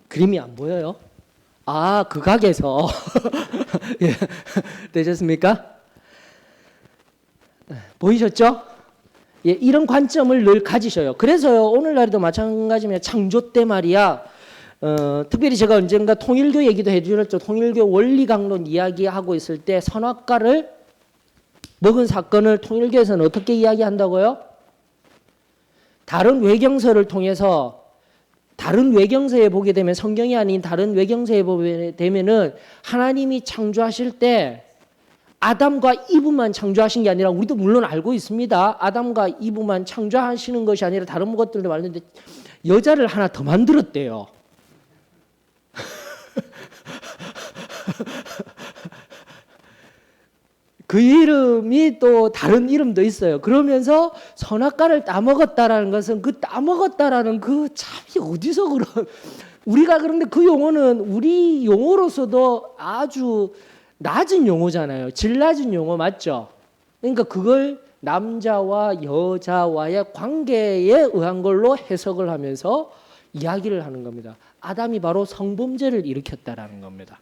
그림이 안 보여요? 아, 그 각에서 예, 되셨습니까? 보이셨죠? 예, 이런 관점을 늘 가지셔요. 그래서요, 오늘날에도 마찬가지입니다. 창조 때 말이야. 특별히 제가 언젠가 통일교 얘기도 해드렸죠. 통일교 원리강론 이야기하고 있을 때 선악과를 먹은 사건을 통일교에서는 어떻게 이야기한다고요? 다른 외경서를 통해서 다른 외경서에 보게 되면 성경이 아닌 다른 외경서에 보게 되면은 하나님이 창조하실 때 아담과 이브만 창조하신 게 아니라 우리도 물론 알고 있습니다. 아담과 이브만 창조하시는 것이 아니라 다른 것들도 많은데 여자를 하나 더 만들었대요. 그 이름이 또 다른 이름도 있어요. 그러면서 선악과를 따먹었다라는 것은 그 따먹었다라는 그 참이 어디서 그런 우리가 그런데 그 용어는 우리 용어로서도 아주 낮은 용어잖아요. 질 낮은 용어 맞죠? 그러니까 그걸 남자와 여자와의 관계에 의한 걸로 해석을 하면서 이야기를 하는 겁니다. 아담이 바로 성범죄를 일으켰다라는 겁니다.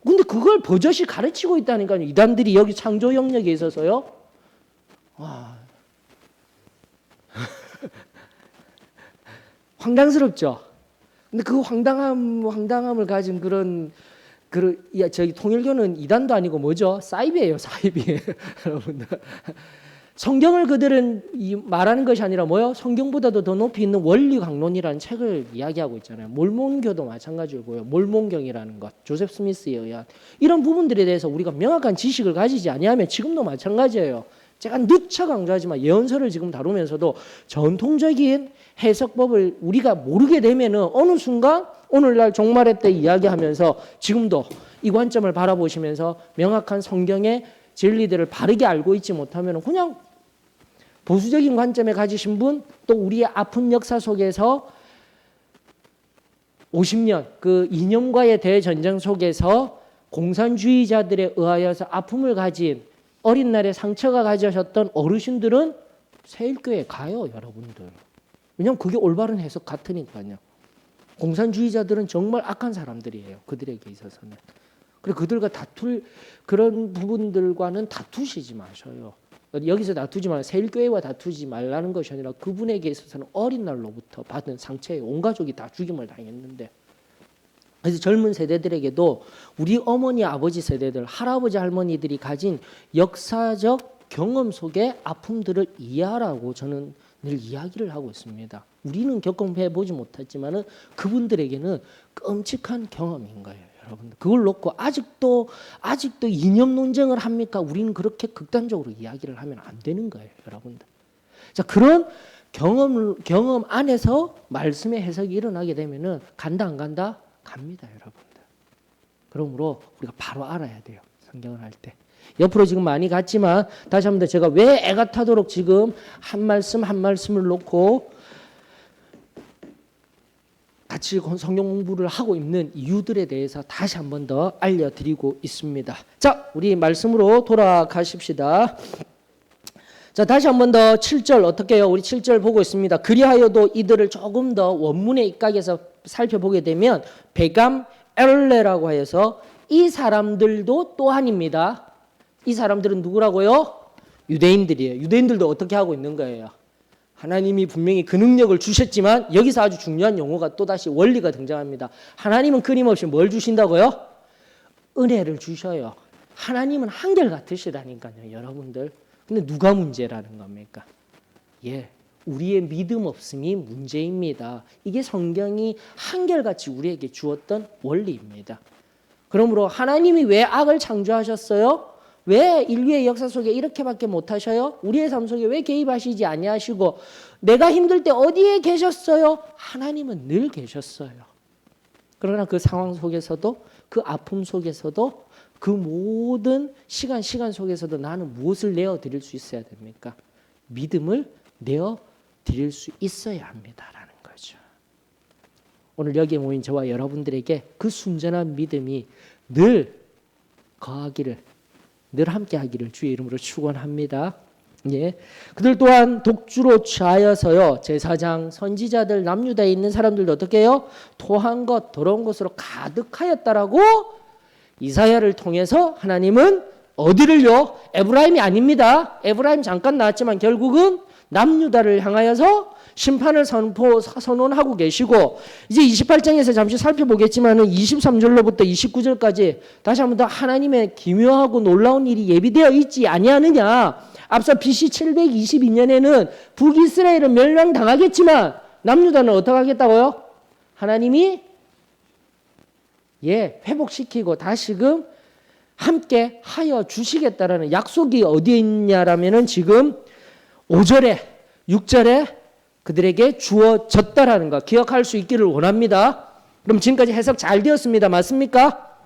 근데 그걸 버젓이 가르치고 있다니까요. 이단들이 여기 창조 영역에 있어서요. 와. 황당스럽죠. 근데 그 황당함을 가진 저기 통일교는 이단도 아니고 뭐죠? 사이비예요, 사이비. 여러분들. 성경을 그들은 말하는 것이 아니라 뭐요? 성경보다도 더 높이 있는 원리 강론이라는 책을 이야기하고 있잖아요. 몰몬교도 마찬가지고요. 몰몬경이라는 것, 조셉 스미스에 의한 이런 부분들에 대해서 우리가 명확한 지식을 가지지 아니하면 지금도 마찬가지예요. 제가 누차 강조하지만 예언서를 지금 다루면서도 전통적인 해석법을 우리가 모르게 되면은 어느 순간 오늘날 종말의 때 이야기하면서 지금도 이 관점을 바라보시면서 명확한 성경의 진리들을 바르게 알고 있지 못하면 그냥 보수적인 관점에 가지신 분, 또 우리의 아픈 역사 속에서 50년 그 이념과의 대전쟁 속에서 공산주의자들에 의하여서 아픔을 가진 어린 날에 상처가 가져셨던 어르신들은 세일교회에 가요, 여러분들. 왜냐하면 그게 올바른 해석 같으니까요. 공산주의자들은 정말 악한 사람들이에요. 그들에게 있어서는. 그리고 그들과 다툴 그런 부분들과는 다투시지 마셔요. 여기서 다투지 말고 세일교회와 다투지 말라는 것이 아니라 그분에게 있어서는 어린 날로부터 받은 상처에 온 가족이 다 죽임을 당했는데, 그래서 젊은 세대들에게도 우리 어머니 아버지 세대들 할아버지 할머니들이 가진 역사적 경험 속의 아픔들을 이해하라고 저는 늘 이야기를 하고 있습니다. 우리는 경험해 보지 못했지만은 그분들에게는 끔찍한 경험인 거예요. 여러분들 그걸 놓고 아직도 이념 논쟁을 합니까? 우리는 그렇게 극단적으로 이야기를 하면 안 되는 거예요, 여러분들. 자, 그런 경험 안에서 말씀의 해석이 일어나게 되면은 간다 안 간다? 갑니다, 여러분들. 그러므로 우리가 바로 알아야 돼요, 성경을 할 때. 옆으로 지금 많이 갔지만 다시 한번 더 제가 왜 애가 타도록 지금 한 말씀 한 말씀을 놓고 같이 성경 공부를 하고 있는 이유들에 대해서 다시 한 번 더 알려드리고 있습니다. 자, 우리 말씀으로 돌아가십시다. 자, 다시 한 번 더 7절 어떻게 해요? 우리 7절 보고 있습니다. 그리하여도 이들을 조금 더 원문의 입각에서 살펴보게 되면 베감 엘레라고 해서 이 사람들도 또한입니다. 이 사람들은 누구라고요? 유대인들이에요. 유대인들도 어떻게 하고 있는 거예요? 하나님이 분명히 그 능력을 주셨지만 여기서 아주 중요한 용어가 또다시 원리가 등장합니다. 하나님은 끊임없이 뭘 주신다고요? 은혜를 주셔요. 하나님은 한결같으시다니까요, 여러분들. 근데 누가 문제라는 겁니까? 예, 우리의 믿음 없음이 문제입니다. 이게 성경이 한결같이 우리에게 주었던 원리입니다. 그러므로 하나님이 왜 악을 창조하셨어요? 왜 인류의 역사 속에 이렇게밖에 못하셔요? 우리의 삶 속에 왜 개입하시지 아니하시고 내가 힘들 때 어디에 계셨어요? 하나님은 늘 계셨어요. 그러나 그 상황 속에서도 그 아픔 속에서도 그 모든 시간 속에서도 나는 무엇을 내어드릴 수 있어야 됩니까? 믿음을 내어드릴 수 있어야 합니다라는 거죠. 오늘 여기에 모인 저와 여러분들에게 그 순전한 믿음이 늘 거하기를, 늘 함께하기를 주의 이름으로 축원합니다. 예, 그들 또한 독주로 취하여서요 제사장, 선지자들, 남유다에 있는 사람들도 어떻게 해요? 토한 것, 더러운 것으로 가득하였다라고 이사야를 통해서 하나님은 어디를요? 에브라임이 아닙니다. 에브라임 잠깐 나왔지만 결국은 남유다를 향하여서 심판을 선언하고 계시고, 이제 28장에서 잠시 살펴보겠지만 23절로부터 29절까지 다시 한번 더 하나님의 기묘하고 놀라운 일이 예비되어 있지 아니하느냐. 앞서 BC 722년에는 북이스라엘은 멸망당하겠지만 남유다는 어떻게 하겠다고요? 하나님이 회복시키고 다시금 함께 하여 주시겠다라는 약속이 어디에 있냐라면은 지금 5절에 6절에 그들에게 주어졌다라는 거 기억할 수 있기를 원합니다. 그럼 지금까지 해석 잘 되었습니다. 맞습니까?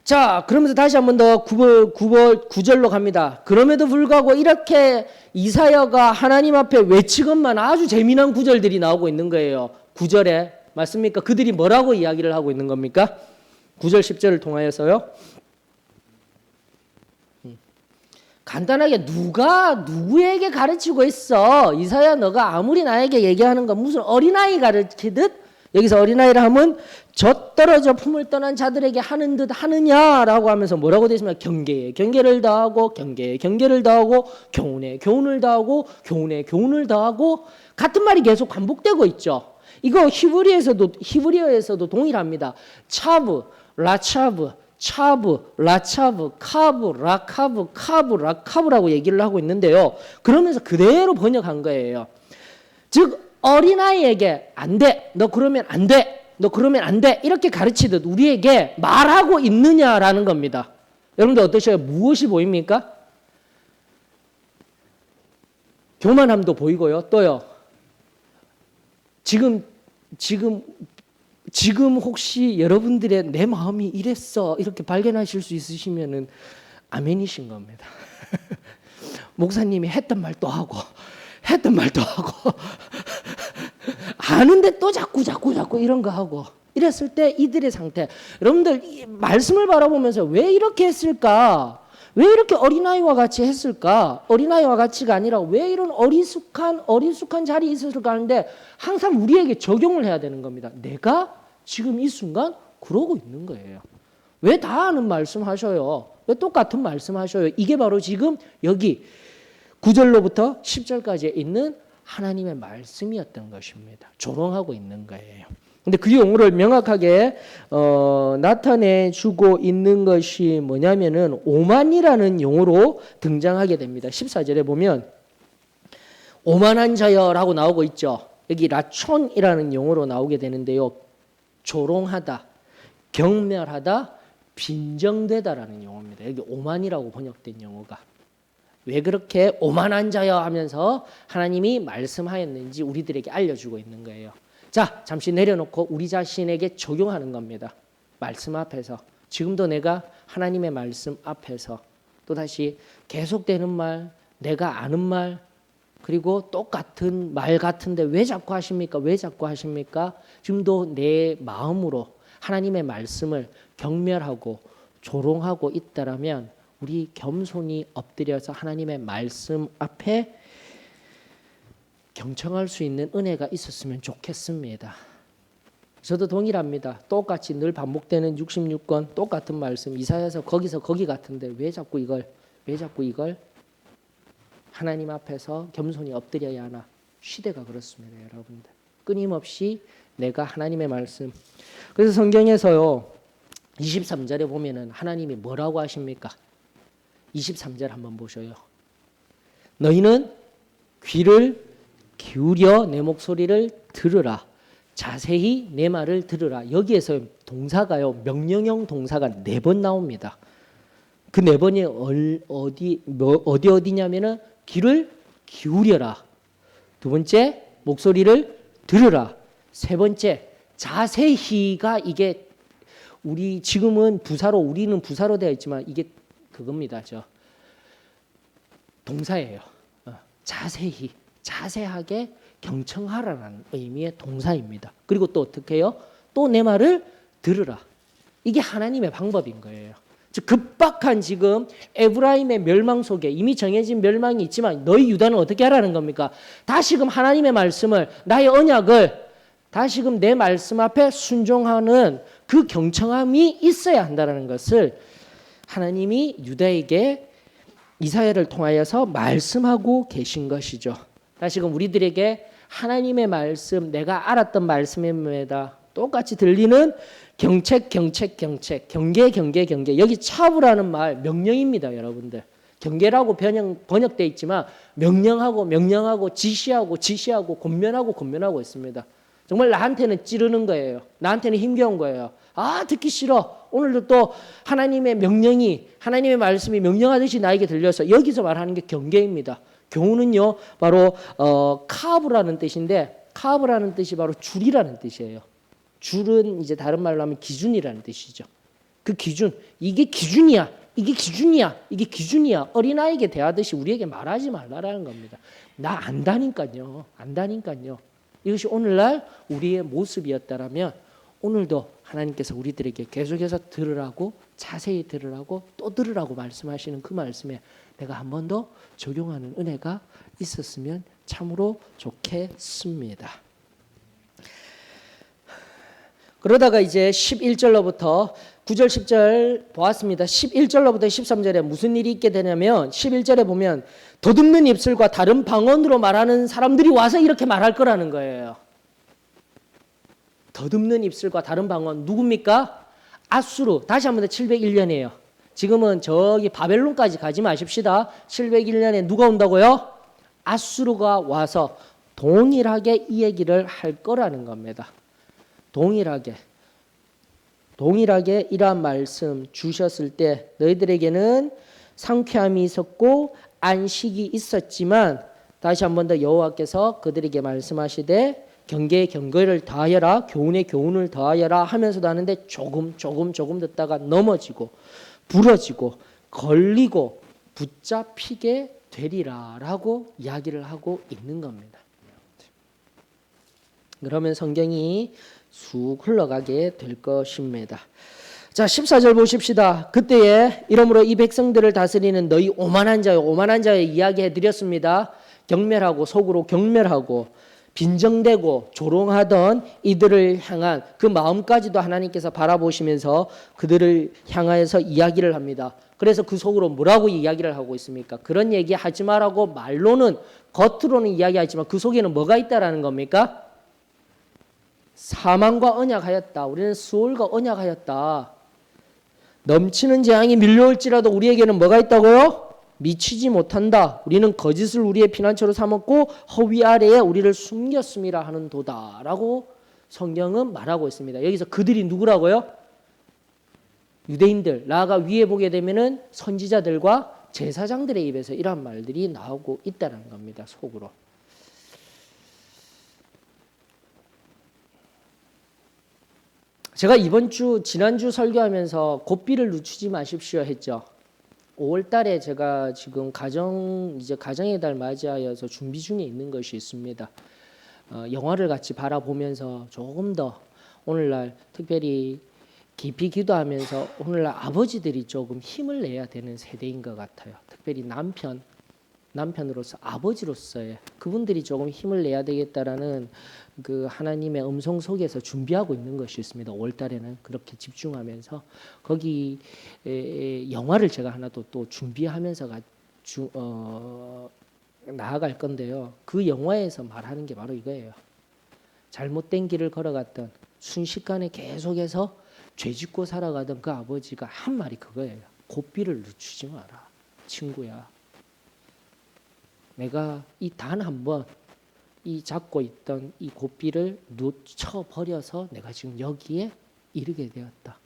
자, 그러면서 다시 한 번 더 9절로 갑니다. 그럼에도 불구하고 이렇게 이사야가 하나님 앞에 외치건만 아주 재미난 구절들이 나오고 있는 거예요. 9절에 맞습니까? 그들이 뭐라고 이야기를 하고 있는 겁니까? 9절 10절을 통하여서요. 간단하게 누가 누구에게 가르치고 있어? 이사야 너가 아무리 나에게 얘기하는 건 무슨 어린아이 가르치듯, 여기서 어린아이를 하면 젖떨어져 품을 떠난 자들에게 하는 듯 하느냐라고 하면서 뭐라고 되어 있습니까? 경계에 경계를 더하고 경계에 경계를 더하고 교훈에 교훈을 더하고 교훈에 교훈을 더하고 같은 말이 계속 반복되고 있죠. 이거 히브리어에서도 동일합니다. 차브, 라차브, 차브, 라차브, 카브, 라카브, 카브, 라카브라고 얘기를 하고 있는데요. 그러면서 그대로 번역한 거예요. 즉 어린아이에게 안 돼, 너 그러면 안 돼, 너 그러면 안 돼 이렇게 가르치듯 우리에게 말하고 있느냐라는 겁니다. 여러분들 어떠셔요? 무엇이 보입니까? 교만함도 보이고요. 또요. 지금 혹시 여러분들의 내 마음이 이랬어 이렇게 발견하실 수 있으시면은 아멘이신 겁니다. 목사님이 했던 말 또 하고 아는데 또 자꾸 이런 거 하고 이랬을 때 이들의 상태, 여러분들 이 말씀을 바라보면서 왜 이렇게 했을까? 왜 이렇게 어린아이와 같이 했을까? 어린아이와 같이가 아니라 왜 이런 어리숙한 자리에 있었을까 하는데 항상 우리에게 적용을 해야 되는 겁니다. 내가 지금 이 순간 그러고 있는 거예요. 왜 다 아는 말씀 하셔요? 왜 똑같은 말씀 하셔요? 이게 바로 지금 여기 9절로부터 10절까지 있는 하나님의 말씀이었던 것입니다. 조롱하고 있는 거예요. 근데 그 용어를 명확하게 나타내 주고 있는 것이 뭐냐면은 오만이라는 용어로 등장하게 됩니다. 14절에 보면 오만한 자여라고 나오고 있죠. 여기 라촌이라는 용어로 나오게 되는데요. 조롱하다, 경멸하다, 빈정되다라는 용어입니다. 여기 오만이라고 번역된 용어가. 왜 그렇게 오만한 자여 하면서 하나님이 말씀하였는지 우리들에게 알려주고 있는 거예요. 자, 잠시 내려놓고 우리 자신에게 적용하는 겁니다. 말씀 앞에서. 지금도 내가 하나님의 말씀 앞에서 또다시 계속되는 말, 내가 아는 말, 그리고 똑같은 말 같은데 왜 자꾸 하십니까? 왜 자꾸 하십니까? 지금도 내 마음으로 하나님의 말씀을 경멸하고 조롱하고 있다라면 우리 겸손히 엎드려서 하나님의 말씀 앞에 경청할 수 있는 은혜가 있었으면 좋겠습니다. 저도 동일합니다. 똑같이 늘 반복되는 66권 똑같은 말씀 이사야서 거기서 거기 같은데 왜 자꾸 이걸 하나님 앞에서 겸손히 엎드려야 하나. 시대가 그렇습니다. 여러분들 끊임없이 내가 하나님의 말씀. 그래서 성경에서요 23절에 보면은 하나님이 뭐라고 하십니까? 23절 한번 보셔요. 너희는 귀를 기울여 내 목소리를 들으라. 자세히 내 말을 들으라. 여기에서 동사가요. 명령형 동사가 4번 나옵니다. 그 4번이 어디냐면은 귀를 기울여라. 두 번째 목소리를 들으라. 세 번째 자세히가 이게 우리는 부사로 되어 있지만 이게 그겁니다. 동사예요. 자세히, 자세하게 경청하라는 의미의 동사입니다. 그리고 또 어떻게 해요? 또 내 말을 들으라. 이게 하나님의 방법인 거예요. 즉 급박한 지금 에브라임의 멸망 속에 이미 정해진 멸망이 있지만 너희 유다는 어떻게 하라는 겁니까? 다시금 하나님의 말씀을, 나의 언약을 다시금 내 말씀 앞에 순종하는 그 경청함이 있어야 한다는 것을 하나님이 유다에게 이사야를 통하여서 말씀하고 계신 것이죠. 다시금 우리들에게 하나님의 말씀, 내가 알았던 말씀입니다. 똑같이 들리는 경계. 여기 차부라는 말 명령입니다, 여러분들. 경계라고 번역되어 있지만 명령하고 지시하고 권면하고 있습니다. 정말 나한테는 찌르는 거예요. 나한테는 힘겨운 거예요. 아, 듣기 싫어. 오늘도 또 하나님의 말씀이 명령하듯이 나에게 들려서 여기서 말하는 게 경계입니다. 교훈은요, 바로 카브라는 뜻인데 카브라는 뜻이 바로 줄이라는 뜻이에요. 줄은 이제 다른 말로 하면 기준이라는 뜻이죠. 그 기준, 이게 기준이야. 이게 기준이야. 이게 기준이야. 어린아이에게 대하듯이 우리에게 말하지 말라라는 겁니다. 나 안다니까요. 안다니까요. 이것이 오늘날 우리의 모습이었다라면 오늘도 하나님께서 우리들에게 계속해서 들으라고, 자세히 들으라고, 또 들으라고 말씀하시는 그 말씀에 내가 한 번 더 적용하는 은혜가 있었으면 참으로 좋겠습니다. 그러다가 이제 11절로부터 9절 10절 보았습니다. 11절로부터 13절에 무슨 일이 있게 되냐면 11절에 보면 덧없는 입술과 다른 방언으로 말하는 사람들이 와서 이렇게 말할 거라는 거예요. 덧없는 입술과 다른 방언 누굽니까? 아수르. 다시 한번 더 701년이에요. 지금은 저기 바벨론까지 가지 마십시다. 701년에 누가 온다고요? 아수르가 와서 동일하게 이 얘기를 할 거라는 겁니다. 동일하게 이러한 말씀 주셨을 때 너희들에게는 상쾌함이 있었고 안식이 있었지만 다시 한 번 더 여호와께서 그들에게 말씀하시되 경계에 경계를 더하여라, 교훈에 교훈을 더하여라 하면서도 하는데 조금 듣다가 넘어지고 부러지고 걸리고 붙잡히게 되리라라고 이야기를 하고 있는 겁니다. 그러면 성경이 쑥 흘러가게 될 것입니다. 자, 14절 보십시다. 그때에 이러므로 이 백성들을 다스리는 너희 오만한 자여 이야기해 드렸습니다. 경멸하고 속으로 경멸하고 빈정대고 조롱하던 이들을 향한 그 마음까지도 하나님께서 바라보시면서 그들을 향하여서 이야기를 합니다. 그래서 그 속으로 뭐라고 이야기를 하고 있습니까? 그런 얘기 하지 말라고 말로는 겉으로는 이야기하지만 그 속에는 뭐가 있다라는 겁니까? 사망과 언약하였다. 우리는 수월과 언약하였다. 넘치는 재앙이 밀려올지라도 우리에게는 뭐가 있다고요? 미치지 못한다. 우리는 거짓을 우리의 피난처로 삼았고 허위 아래에 우리를 숨겼음이라 하는 도다라고 성경은 말하고 있습니다. 여기서 그들이 누구라고요? 유대인들, 나아가 위에 보게 되면은 선지자들과 제사장들의 입에서 이러한 말들이 나오고 있다는 겁니다. 속으로. 제가 지난주 설교하면서 고삐를 늦추지 마십시오 했죠. 5월 달에 제가 지금 가정의 달 맞이하여서 준비 중에 있는 것이 있습니다. 영화를 같이 바라보면서 조금 더 오늘날 특별히 깊이 기도하면서 오늘날 아버지들이 조금 힘을 내야 되는 세대인 것 같아요. 특별히 남편으로서 아버지로서의 그분들이 조금 힘을 내야 되겠다라는 그 하나님의 음성 속에서 준비하고 있는 것이 있습니다. 5월 달에는 그렇게 집중하면서 거기 영화를 제가 하나 또 준비하면서 나아갈 건데요. 그 영화에서 말하는 게 바로 이거예요. 잘못된 길을 걸어갔던 순식간에 계속해서 죄짓고 살아가던 그 아버지가 한 말이 그거예요. 고삐를 늦추지 마라, 친구야. 내가 이 단 한 번 이 잡고 있던 이 고삐를 놓쳐버려서 내가 지금 여기에 이르게 되었다.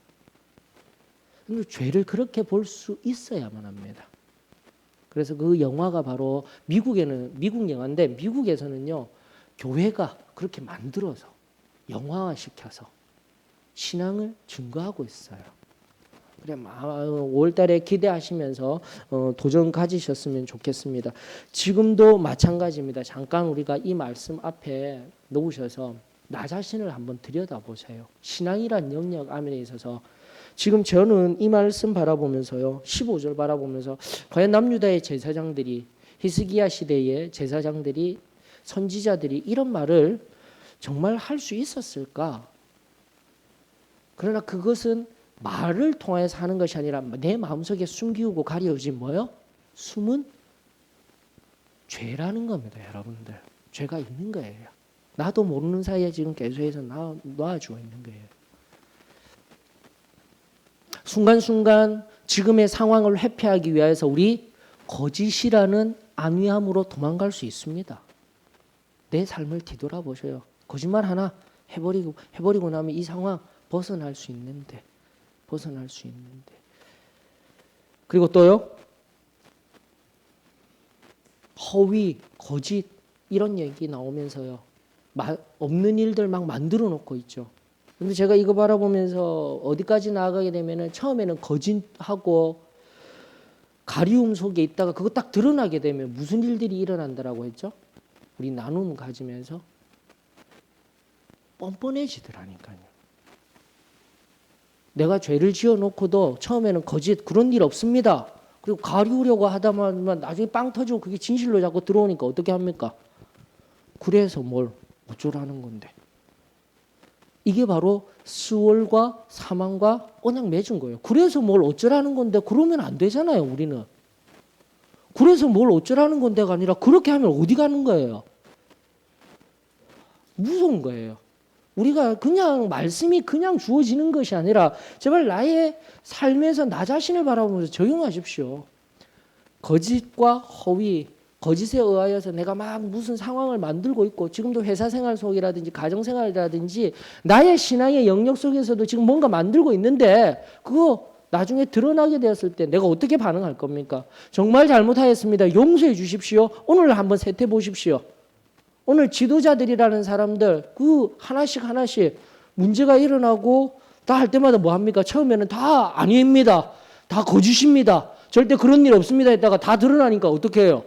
근데 죄를 그렇게 볼 수 있어야만 합니다. 그래서 그 영화가 바로 미국 영화인데 미국에서는요 교회가 그렇게 만들어서 영화화시켜서 신앙을 증거하고 있어요. 그래 5월달에 기대하시면서 도전 가지셨으면 좋겠습니다. 지금도 마찬가지입니다. 잠깐 우리가 이 말씀 앞에 놓으셔서 나 자신을 한번 들여다보세요. 신앙이란 영역 안에 있어서 지금 저는 이 말씀 바라보면서요. 15절 바라보면서 과연 남유다의 제사장들이 히스기야 시대의 제사장들이 선지자들이 이런 말을 정말 할 수 있었을까? 그러나 그것은 말을 통해서 하는 것이 아니라 내 마음속에 숨기고 가려진 뭐요? 숨은 죄라는 겁니다. 여러분들. 죄가 있는 거예요. 나도 모르는 사이에 지금 계속해서 놔주고 있는 거예요. 순간순간 지금의 상황을 회피하기 위해서 우리 거짓이라는 안위함으로 도망갈 수 있습니다. 내 삶을 뒤돌아보셔요. 거짓말 하나 해버리고 나면 이 상황 벗어날 수 있는데. 그리고 또요. 허위, 거짓 이런 얘기 나오면서요. 없는 일들 막 만들어 놓고 있죠. 근데 제가 이거 바라보면서 어디까지 나아가게 되면은 처음에는 거짓하고 가리움 속에 있다가 그거 딱 드러나게 되면 무슨 일들이 일어난다라고 했죠? 우리 나눔 가지면서 뻔뻔해지더라니까요. 내가 죄를 지어놓고도 처음에는 거짓 그런 일 없습니다. 그리고 가리우려고 하다만 나중에 빵 터지고 그게 진실로 자꾸 들어오니까 어떻게 합니까? 그래서 뭘 어쩌라는 건데. 이게 바로 수월과 사망과 언약 맺은 거예요. 그래서 뭘 어쩌라는 건데 그러면 안 되잖아요, 우리는. 그래서 뭘 어쩌라는 건데가 아니라 그렇게 하면 어디 가는 거예요? 무서운 거예요. 우리가 그냥 말씀이 그냥 주어지는 것이 아니라 제발 나의 삶에서 나 자신을 바라보면서 적용하십시오. 거짓과 허위, 거짓에 의하여서 내가 막 무슨 상황을 만들고 있고 지금도 회사 생활 속이라든지 가정 생활이라든지 나의 신앙의 영역 속에서도 지금 뭔가 만들고 있는데 그거 나중에 드러나게 되었을 때 내가 어떻게 반응할 겁니까? 정말 잘못하였습니다. 용서해 주십시오. 오늘 한번 세태 보십시오. 오늘 지도자들이라는 사람들 그 하나씩 문제가 일어나고 다 할 때마다 뭐 합니까? 처음에는 다 아닙니다. 다 거짓입니다. 절대 그런 일 없습니다 했다가 다 드러나니까 어떻게 해요?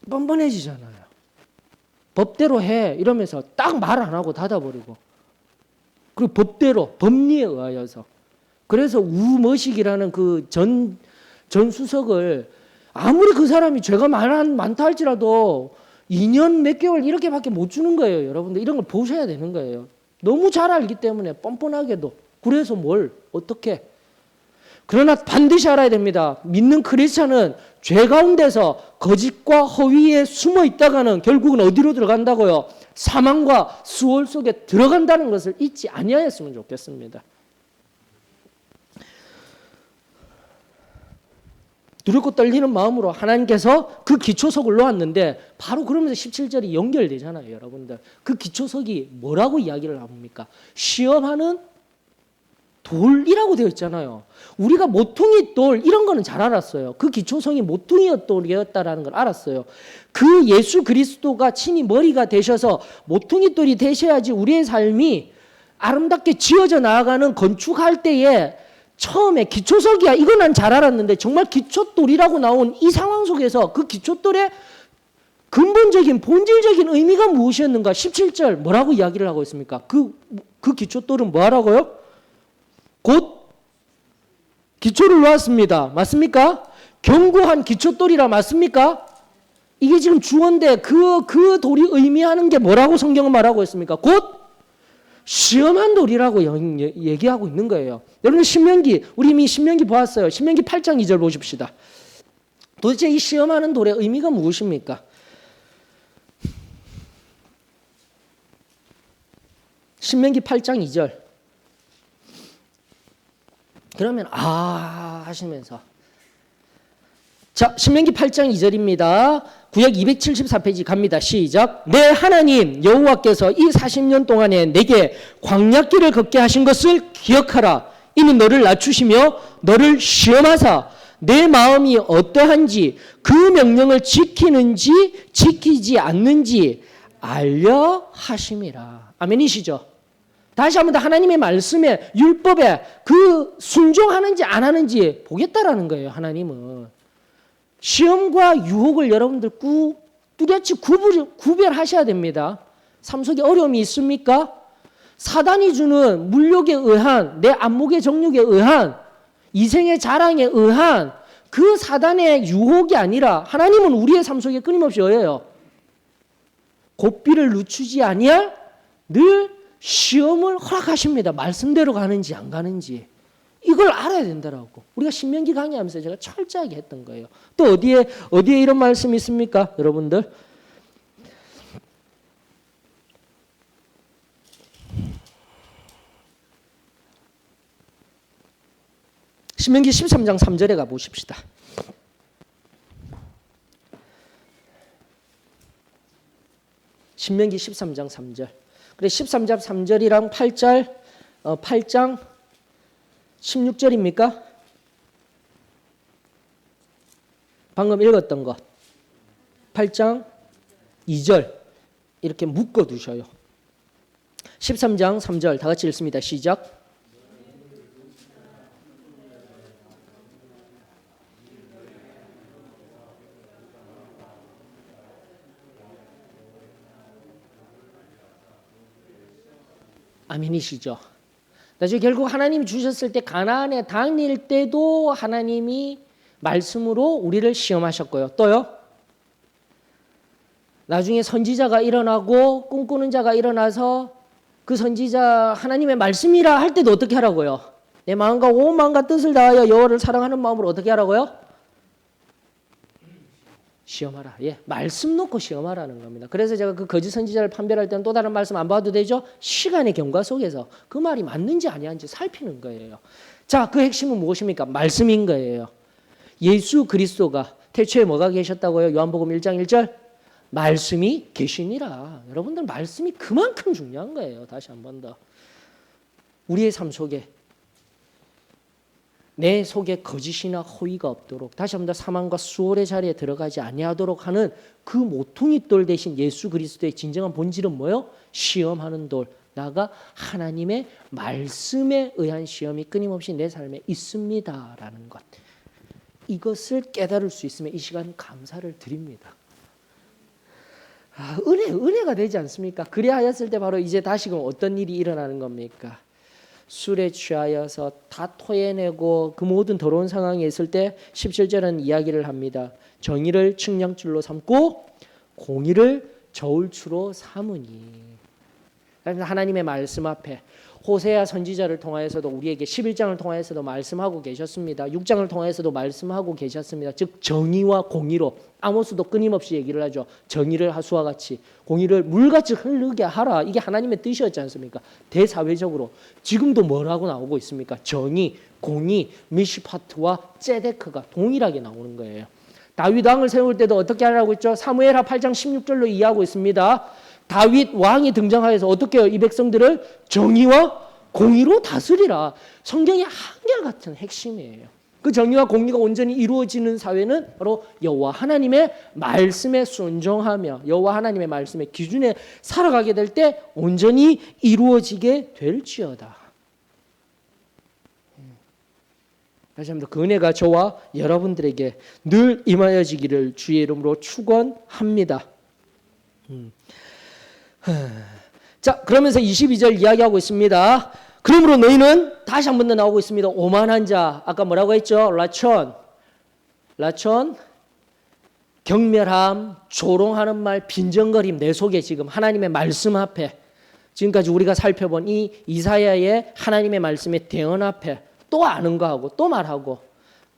뻔뻔해지잖아요. 법대로 해 이러면서 딱 말 안 하고 닫아버리고 그리고 법대로 법리에 의하여서 그래서 우머식이라는 그 전 수석을 아무리 그 사람이 죄가 많다 할지라도 2년 몇 개월 이렇게밖에 못 주는 거예요. 여러분들 이런 걸 보셔야 되는 거예요. 너무 잘 알기 때문에 뻔뻔하게도. 그래서 뭘 어떻게. 그러나 반드시 알아야 됩니다. 믿는 크리스찬은 죄 가운데서 거짓과 허위에 숨어 있다가는 결국은 어디로 들어간다고요? 사망과 수월 속에 들어간다는 것을 잊지 아니하였으면 좋겠습니다. 두렵고 떨리는 마음으로 하나님께서 그 기초석을 놓았는데 바로 그러면서 17절이 연결되잖아요. 여러분들. 그 기초석이 뭐라고 이야기를 합니까? 시험하는 돌이라고 되어 있잖아요. 우리가 모퉁이 돌 이런 거는 잘 알았어요. 그 기초성이 모퉁이 돌이었다라는 걸 알았어요. 그 예수 그리스도가 친히 머리가 되셔서 모퉁이 돌이 되셔야지 우리의 삶이 아름답게 지어져 나아가는 건축할 때에 처음에 기초석이야. 이건 난 잘 알았는데 정말 기초돌이라고 나온 이 상황 속에서 그 기초돌의 근본적인 본질적인 의미가 무엇이었는가? 17절 뭐라고 이야기를 하고 있습니까? 그 기초돌은 뭐 하라고요? 곧 기초를 놓았습니다. 맞습니까? 견고한 기초돌이라 맞습니까? 이게 지금 주어인데 그 돌이 의미하는 게 뭐라고 성경은 말하고 있습니까? 곧 시험한 돌이라고 얘기하고 있는 거예요. 여러분 신명기 우리 이미 신명기 보았어요. 신명기 8장 2절 보십시다. 도대체 이 시험하는 돌의 의미가 무엇입니까? 신명기 8장 2절. 그러면 하시면서 자 신명기 8장 2절입니다. 구약 274페이지 갑니다. 시작. 내 하나님 여호와께서 이 40년 동안에 내게 광야길을 걷게 하신 것을 기억하라. 이는 너를 낮추시며 너를 시험하사 내 마음이 어떠한지 그 명령을 지키는지 지키지 않는지 알려 하심이라. 아멘이시죠? 다시 한번 더 하나님의 말씀에 율법에 그 순종하는지 안 하는지 보겠다라는 거예요. 하나님은. 시험과 유혹을 여러분들 뚜렷이 구별하셔야 됩니다. 삶 속에 어려움이 있습니까? 사단이 주는 물욕에 의한 내 안목의 정욕에 의한 이생의 자랑에 의한 그 사단의 유혹이 아니라 하나님은 우리의 삶 속에 끊임없이 어여요. 고삐를 늦추지 아니할 늘 시험을 허락하십니다. 말씀대로 가는지 안 가는지. 이걸 알아야 된다라고. 우리가 신명기 강의하면서 제가 철저하게 했던 거예요. 또 어디에 이런 말씀이 있습니까? 여러분들. 신명기 13장 3절에 가보십시다. 신명기 13장 3절. 그래 13장 3절이랑 8장 16절입니까? 방금 읽었던 거. 8장 2절 이렇게 묶어 두셔요. 13장 3절 다 같이 읽습니다. 시작. 아멘이시죠. 나중에 결국 하나님이 주셨을 때 가나안에 다닐 때도 하나님이 말씀으로 우리를 시험하셨고요. 또요. 나중에 선지자가 일어나고 꿈꾸는 자가 일어나서 그 선지자 하나님의 말씀이라 할 때도 어떻게 하라고요? 내 마음과 온 마음과 뜻을 다하여 여호와를 사랑하는 마음으로 어떻게 하라고요? 시험하라. 예, 말씀 놓고 시험하라는 겁니다. 그래서 제가 그 거짓 선지자를 판별할 때는 또 다른 말씀 안 봐도 되죠? 시간의 경과 속에서 그 말이 맞는지 아니한지 살피는 거예요. 자, 그 핵심은 무엇입니까? 말씀인 거예요. 예수 그리스도가 태초에 뭐가 계셨다고요? 요한복음 1장 1절 말씀이 계시니라. 여러분들 말씀이 그만큼 중요한 거예요. 다시 한 번 더. 우리의 삶 속에 내 속에 거짓이나 허위가 없도록 다시 한번 더 사망과 수월의 자리에 들어가지 아니하도록 하는 그 모퉁이 돌 대신 예수 그리스도의 진정한 본질은 뭐예요? 시험하는 돌. 나가 하나님의 말씀에 의한 시험이 끊임없이 내 삶에 있습니다라는 것. 이것을 깨달을 수 있으면 이 시간 감사를 드립니다. 은혜가 되지 않습니까? 그래 하였을 때 바로 이제 다시금 어떤 일이 일어나는 겁니까? 술에 취하여서 다 토해내고 그 모든 더러운 상황에 있을 때 17절은 이야기를 합니다. 정의를 측량줄로 삼고 공의를 저울추로 삼으니. 하나님의 말씀 앞에 호세아 선지자를 통하여서도 우리에게 11장을 통하여서도 말씀하고 계셨습니다. 6장을 통하여서도 말씀하고 계셨습니다. 즉 정의와 공의로 아모스도 끊임없이 얘기를 하죠. 정의를 하수와 같이 공의를 물같이 흐르게 하라. 이게 하나님의 뜻이었지 않습니까? 대사회적으로 지금도 뭐라고 나오고 있습니까? 정의, 공의, 미시파트와 ጼ데크가 동일하게 나오는 거예요. 다윗 왕을 세울 때도 어떻게 하라고 했죠? 사무엘하 8장 16절로 이해하고 있습니다. 다윗 왕이 등장하여서 어떻게 해요? 이 백성들을 정의와 공의로 다스리라. 성경의 한결같은 핵심이에요. 그 정의와 공의가 온전히 이루어지는 사회는 바로 여호와 하나님의 말씀에 순종하며 여호와 하나님의 말씀의 기준에 살아가게 될 때 온전히 이루어지게 될지어다. 다시 한번 그 은혜가 저와 여러분들에게 늘 임하여지기를 주의 이름으로 축원합니다. 자, 그러면서 22절 이야기하고 있습니다. 그러므로 너희는 다시 한 번 더 나오고 있습니다. 오만한 자, 아까 뭐라고 했죠? 라촌, 경멸함, 조롱하는 말, 빈정거림, 내 속에 지금 하나님의 말씀 앞에 지금까지 우리가 살펴본 이 이사야의 하나님의 말씀의 대언 앞에 또 아는 거하고 또 말하고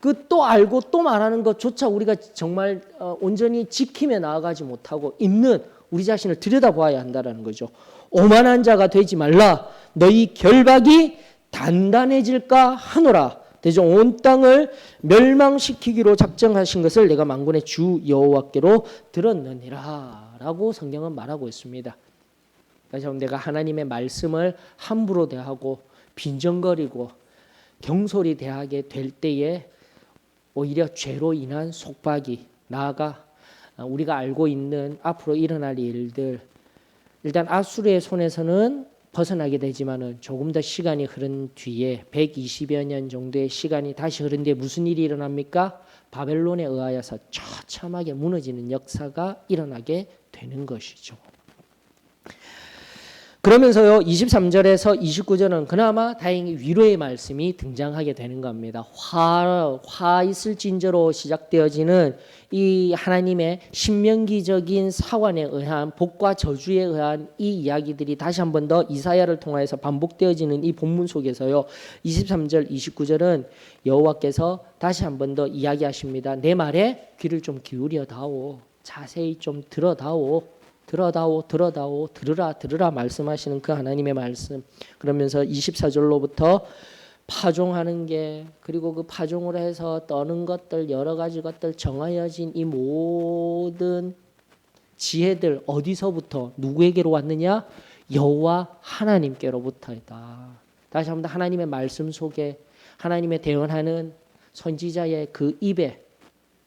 그 또 알고 또 말하는 것조차 우리가 정말 온전히 지킴에 나아가지 못하고 있는 우리 자신을 들여다보아야 한다는 거죠. 오만한 자가 되지 말라. 너희 결박이 단단해질까 하노라. 대저 온 땅을 멸망시키기로 작정하신 것을 내가 만군의 주 여호와께로 들었느니라 라고 성경은 말하고 있습니다. 다시 한번 내가 하나님의 말씀을 함부로 대하고 빈정거리고 경솔히 대하게 될 때에 오히려 죄로 인한 속박이 나아가 우리가 알고 있는 앞으로 일어날 일들, 일단 아수르의 손에서는 벗어나게 되지만은 조금 더 시간이 흐른 뒤에 120여 년 정도의 시간이 다시 흐른 뒤에 무슨 일이 일어납니까? 바벨론에 의하여서 처참하게 무너지는 역사가 일어나게 되는 것이죠. 그러면서요 23절에서 29절은 그나마 다행히 위로의 말씀이 등장하게 되는 겁니다. 화 있을진저로 시작되어지는 이 하나님의 신명기적인 사관에 의한 복과 저주에 의한 이 이야기들이 다시 한 번 더 이사야를 통해서 반복되어지는 이 본문 속에서요 23절 29절은 여호와께서 다시 한 번 더 이야기하십니다. 내 말에 귀를 좀 기울여 다오. 자세히 좀 들어다오. 들으라 말씀하시는 그 하나님의 말씀. 그러면서 24절로부터 파종하는 게 그리고 그 파종으로 해서 떠는 것들 여러 가지 것들 정하여진 이 모든 지혜들 어디서부터 누구에게로 왔느냐? 여호와 하나님께로부터이다. 다시 한번 하나님의 말씀 속에 하나님의 대언하는 선지자의 그 입에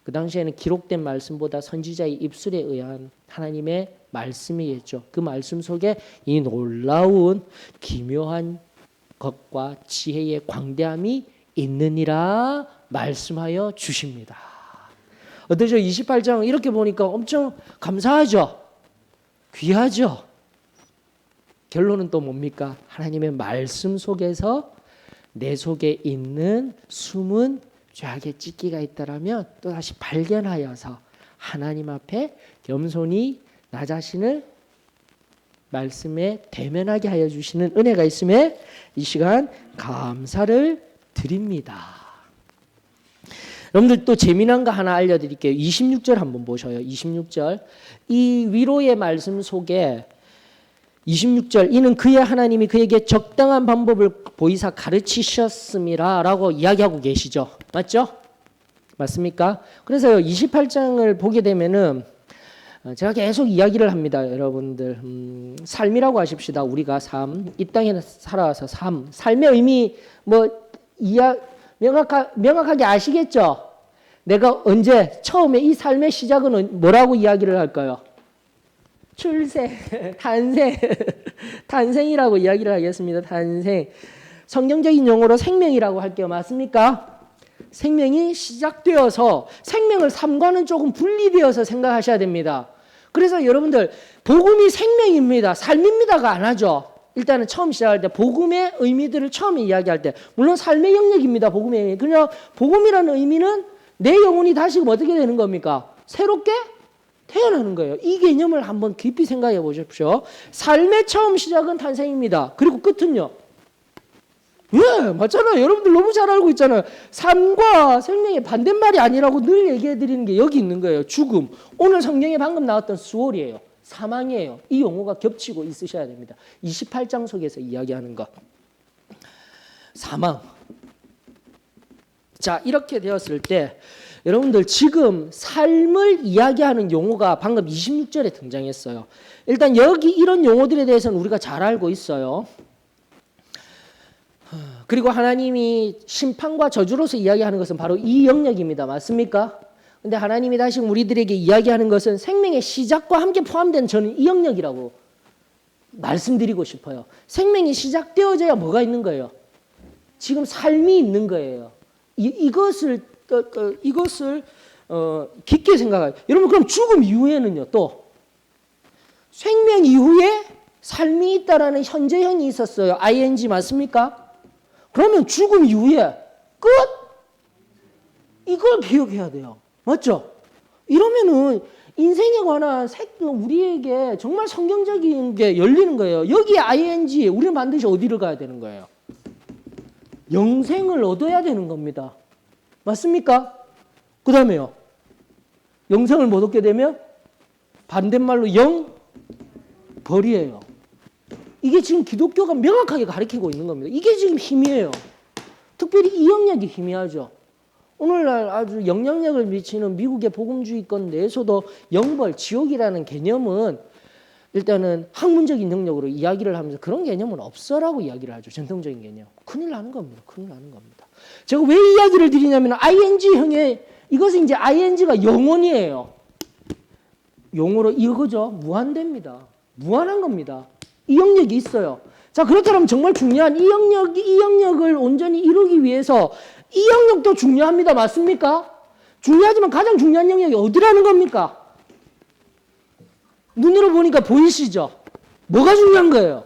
그 당시에는 기록된 말씀보다 선지자의 입술에 의한 하나님의 말씀이겠죠. 그 말씀 속에 이 놀라운 기묘한 것과 지혜의 광대함이 있느니라 말씀하여 주십니다. 어떠죠? 28장 이렇게 보니까 엄청 감사하죠? 귀하죠? 결론은 또 뭡니까? 하나님의 말씀 속에서 내 속에 있는 숨은 죄악의 찢기가 있다라면 또 다시 발견하여서 하나님 앞에 겸손히 나 자신을 말씀에 대면하게 하여 주시는 은혜가 있음에 이 시간 감사를 드립니다. 여러분들 또 재미난 거 하나 알려드릴게요. 26절 한번 보셔요. 26절 이 위로의 말씀 속에 26절 이는 그의 하나님이 그에게 적당한 방법을 보이사 가르치셨음이라 라고 이야기하고 계시죠. 맞죠? 맞습니까? 그래서 28장을 보게 되면은 제가 계속 이야기를 합니다. 여러분들 삶이라고 하십시다. 우리가 삶, 이 땅에 살아와서 삶의 의미 명확하게 아시겠죠? 내가 언제 처음에 이 삶의 시작은 뭐라고 이야기를 할까요? 출생, 탄생이라고 이야기를 하겠습니다. 탄생. 성경적인 용어로 생명이라고 할게요. 맞습니까? 생명이 시작되어서 생명을 삶과는 조금 분리되어서 생각하셔야 됩니다. 그래서 여러분들 복음이 생명입니다. 삶입니다가 안 하죠. 일단은 처음 시작할 때 복음의 의미들을 처음에 이야기할 때 물론 삶의 영역입니다. 복음의 의미. 그냥 복음이라는 의미는 내 영혼이 다시금 어떻게 되는 겁니까? 새롭게 태어나는 거예요. 이 개념을 한번 깊이 생각해 보십시오. 삶의 처음 시작은 탄생입니다. 그리고 끝은요. 예, 맞잖아요. 여러분들 너무 잘 알고 있잖아요. 삶과 생명의 반대말이 아니라고 늘 얘기해 드리는 게 여기 있는 거예요. 죽음. 오늘 성경에 방금 나왔던 수월이에요. 사망이에요. 이 용어가 겹치고 있으셔야 됩니다. 28장 속에서 이야기하는 것. 사망. 자, 이렇게 되었을 때 여러분들 지금 삶을 이야기하는 용어가 방금 26절에 등장했어요. 일단 여기 이런 용어들에 대해서는 우리가 잘 알고 있어요. 그리고 하나님이 심판과 저주로서 이야기하는 것은 바로 이 영역입니다. 맞습니까? 근데 하나님이 다시 우리들에게 이야기하는 것은 생명의 시작과 함께 포함된 저는 이 영역이라고 말씀드리고 싶어요. 생명이 시작되어져야 뭐가 있는 거예요? 지금 삶이 있는 거예요. 이것을 깊게 생각해요. 여러분 그럼 죽음 이후에는요 또 생명 이후에 삶이 있다라는 현재형이 있었어요. ing 맞습니까? 그러면 죽음 이후에 끝? 이걸 기억해야 돼요. 맞죠? 이러면은 인생에 관한 우리에게 정말 성경적인 게 열리는 거예요. 여기 ing 우리는 반드시 어디를 가야 되는 거예요? 영생을 얻어야 되는 겁니다. 맞습니까? 그 다음에요. 영생을 못 얻게 되면 반대말로 벌이에요. 이게 지금 기독교가 명확하게 가르치고 있는 겁니다. 이게 지금 힘이에요. 특별히 이 영역이 희미하죠. 오늘날 아주 영향력을 미치는 미국의 복음주의권 내에서도 영벌, 지옥이라는 개념은 일단은 학문적인 영역으로 이야기를 하면서 그런 개념은 없어라고 이야기를 하죠. 전통적인 개념. 큰일 나는 겁니다. 큰일 나는 겁니다. 제가 왜 이야기를 드리냐면 ing형의 이것은 이제 ing가 영원이에요. 용어로 이거죠. 무한대입니다. 무한한 겁니다. 이 영역이 있어요. 자, 그렇다면 정말 중요한 이 영역을 온전히 이루기 위해서 이 영역도 중요합니다. 맞습니까? 중요하지만 가장 중요한 영역이 어디라는 겁니까? 눈으로 보니까 보이시죠? 뭐가 중요한 거예요?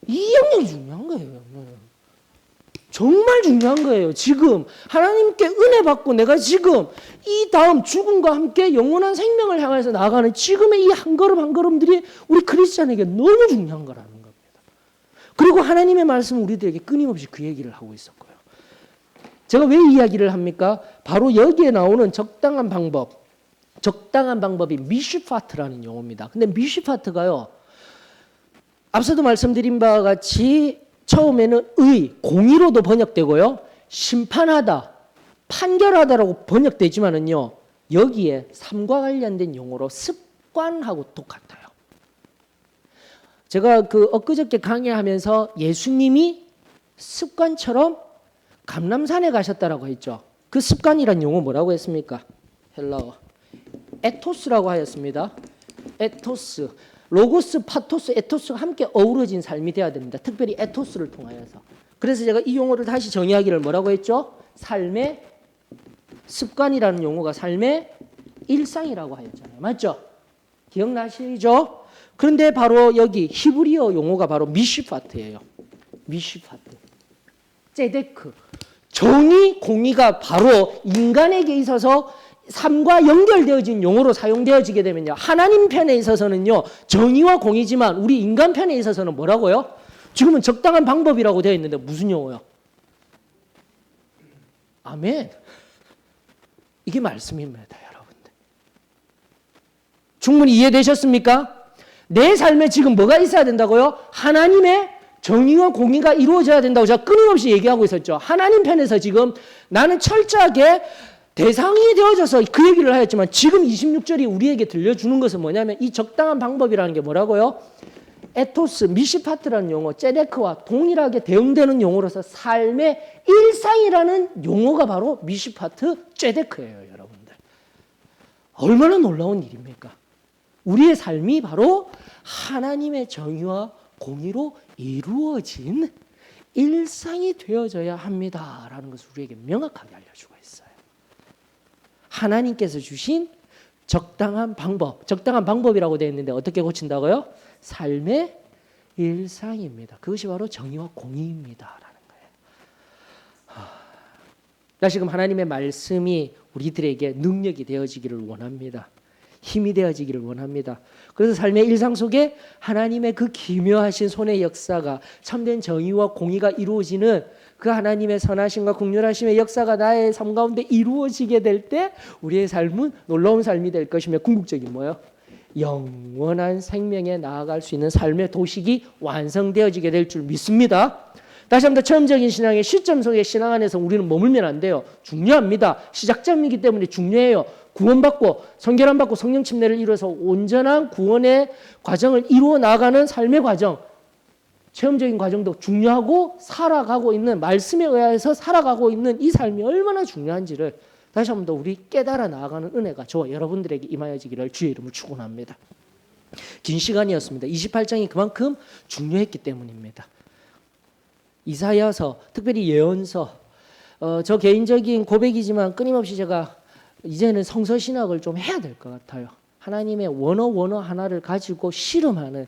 이 영역이 중요한 거예요. 정말 중요한 거예요. 지금 하나님께 은혜 받고 내가 지금 이 다음 죽음과 함께 영원한 생명을 향해서 나아가는 지금의 이 한 걸음 한 걸음들이 우리 크리스찬에게 너무 중요한 거라는 겁니다. 그리고 하나님의 말씀은 우리들에게 끊임없이 그 얘기를 하고 있었고요. 제가 왜 이 이야기를 합니까? 바로 여기에 나오는 적당한 방법이 미슈파트라는 용어입니다. 근데 미슈파트가요. 앞서도 말씀드린 바와 같이 처음에는 공의로도 번역되고요. 심판하다, 판결하다라고 번역되지만은요. 여기에 삶과 관련된 용어로 습관하고 똑같아요. 제가 엊그저께 강의하면서 예수님이 습관처럼 감람산에 가셨다라고 했죠. 그 습관이란 용어 뭐라고 했습니까? 헬라어 에토스라고 하였습니다. 에토스, 로고스, 파토스, 에토스가 함께 어우러진 삶이 되어야 됩니다. 특별히 에토스를 통하여서. 그래서 제가 이 용어를 다시 정의하기를 뭐라고 했죠? 삶의 습관이라는 용어가 삶의 일상이라고 하였잖아요. 맞죠? 기억나시죠? 그런데 바로 여기 히브리어 용어가 바로 미시파트예요. 미시파트. ጼ데크. 정의, 공의가 바로 인간에게 있어서 삶과 연결되어진 용어로 사용되어지게 되면요. 하나님 편에 있어서는요. 정의와 공의지만 우리 인간 편에 있어서는 뭐라고요? 지금은 적당한 방법이라고 되어 있는데 무슨 용어요? 아멘. 이게 말씀입니다, 여러분들. 충분히 이해되셨습니까? 내 삶에 지금 뭐가 있어야 된다고요? 하나님의 정의와 공의가 이루어져야 된다고 제가 끊임없이 얘기하고 있었죠. 하나님 편에서 지금 나는 철저하게 대상이 되어져서 그 얘기를 하였지만 지금 26절이 우리에게 들려주는 것은 뭐냐면 이 적당한 방법이라는 게 뭐라고요? 에토스, 미시파트라는 용어, ጼ데크와 동일하게 대응되는 용어로서 삶의 일상이라는 용어가 바로 미시파트, ጼ데크예요, 여러분들. 얼마나 놀라운 일입니까? 우리의 삶이 바로 하나님의 정의와 공의로 이루어진 일상이 되어져야 합니다라는 것을 우리에게 명확하게 알려주고 있어요. 하나님께서 주신 적당한 방법, 적당한 방법이라고 되어 있는데 어떻게 고친다고요? 삶의 일상입니다. 그것이 바로 정의와 공의입니다라는 거예요. 다시금 하나님의 말씀이 우리들에게 능력이 되어지기를 원합니다. 힘이 되어지기를 원합니다. 그래서 삶의 일상 속에 하나님의 그 기묘하신 손의 역사가 참된 정의와 공의가 이루어지는 그 하나님의 선하심과 긍휼하심의 역사가 나의 삶 가운데 이루어지게 될 때 우리의 삶은 놀라운 삶이 될 것이며 궁극적인 뭐예요? 영원한 생명에 나아갈 수 있는 삶의 도식이 완성되어지게 될 줄 믿습니다. 다시 한번 체험적인 신앙의 시점 속에 신앙 안에서 우리는 머물면 안 돼요. 중요합니다. 시작점이기 때문에 중요해요. 구원받고 성결함 받고 성령 침례를 이루어서 온전한 구원의 과정을 이루어 나가는 삶의 과정, 체험적인 과정도 중요하고 살아가고 있는 말씀에 의해서 살아가고 있는 이 삶이 얼마나 중요한지를 다시 한번 더 우리 깨달아 나아가는 은혜가 저와 여러분들에게 임하여지기를 주의 이름으로 축원합니다. 긴 시간이었습니다. 28장이 그만큼 중요했기 때문입니다. 이사야서, 특별히 예언서, 저 개인적인 고백이지만 끊임없이 제가 이제는 성서신학을 좀 해야 될 것 같아요. 하나님의 원어 하나를 가지고 씨름하는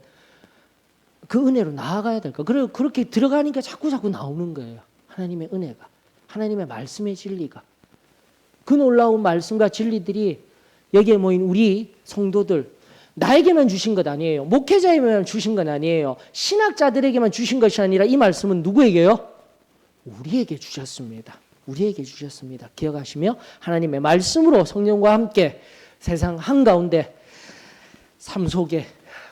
그 은혜로 나아가야 될 것. 그리고 그렇게 들어가니까 자꾸 나오는 거예요. 하나님의 은혜가, 하나님의 말씀의 진리가. 그 놀라운 말씀과 진리들이 여기에 모인 우리 성도들, 나에게만 주신 것 아니에요. 목회자에게만 주신 것 아니에요. 신학자들에게만 주신 것이 아니라 이 말씀은 누구에게요? 우리에게 주셨습니다. 우리에게 주셨습니다. 기억하시며 하나님의 말씀으로 성령과 함께 세상 한가운데 삶 속에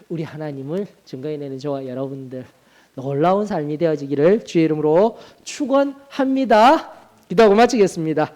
우리 하나님을 증거해내는 저와 여러분들 놀라운 삶이 되어지기를 주의 이름으로 축원합니다. 기도하고 마치겠습니다.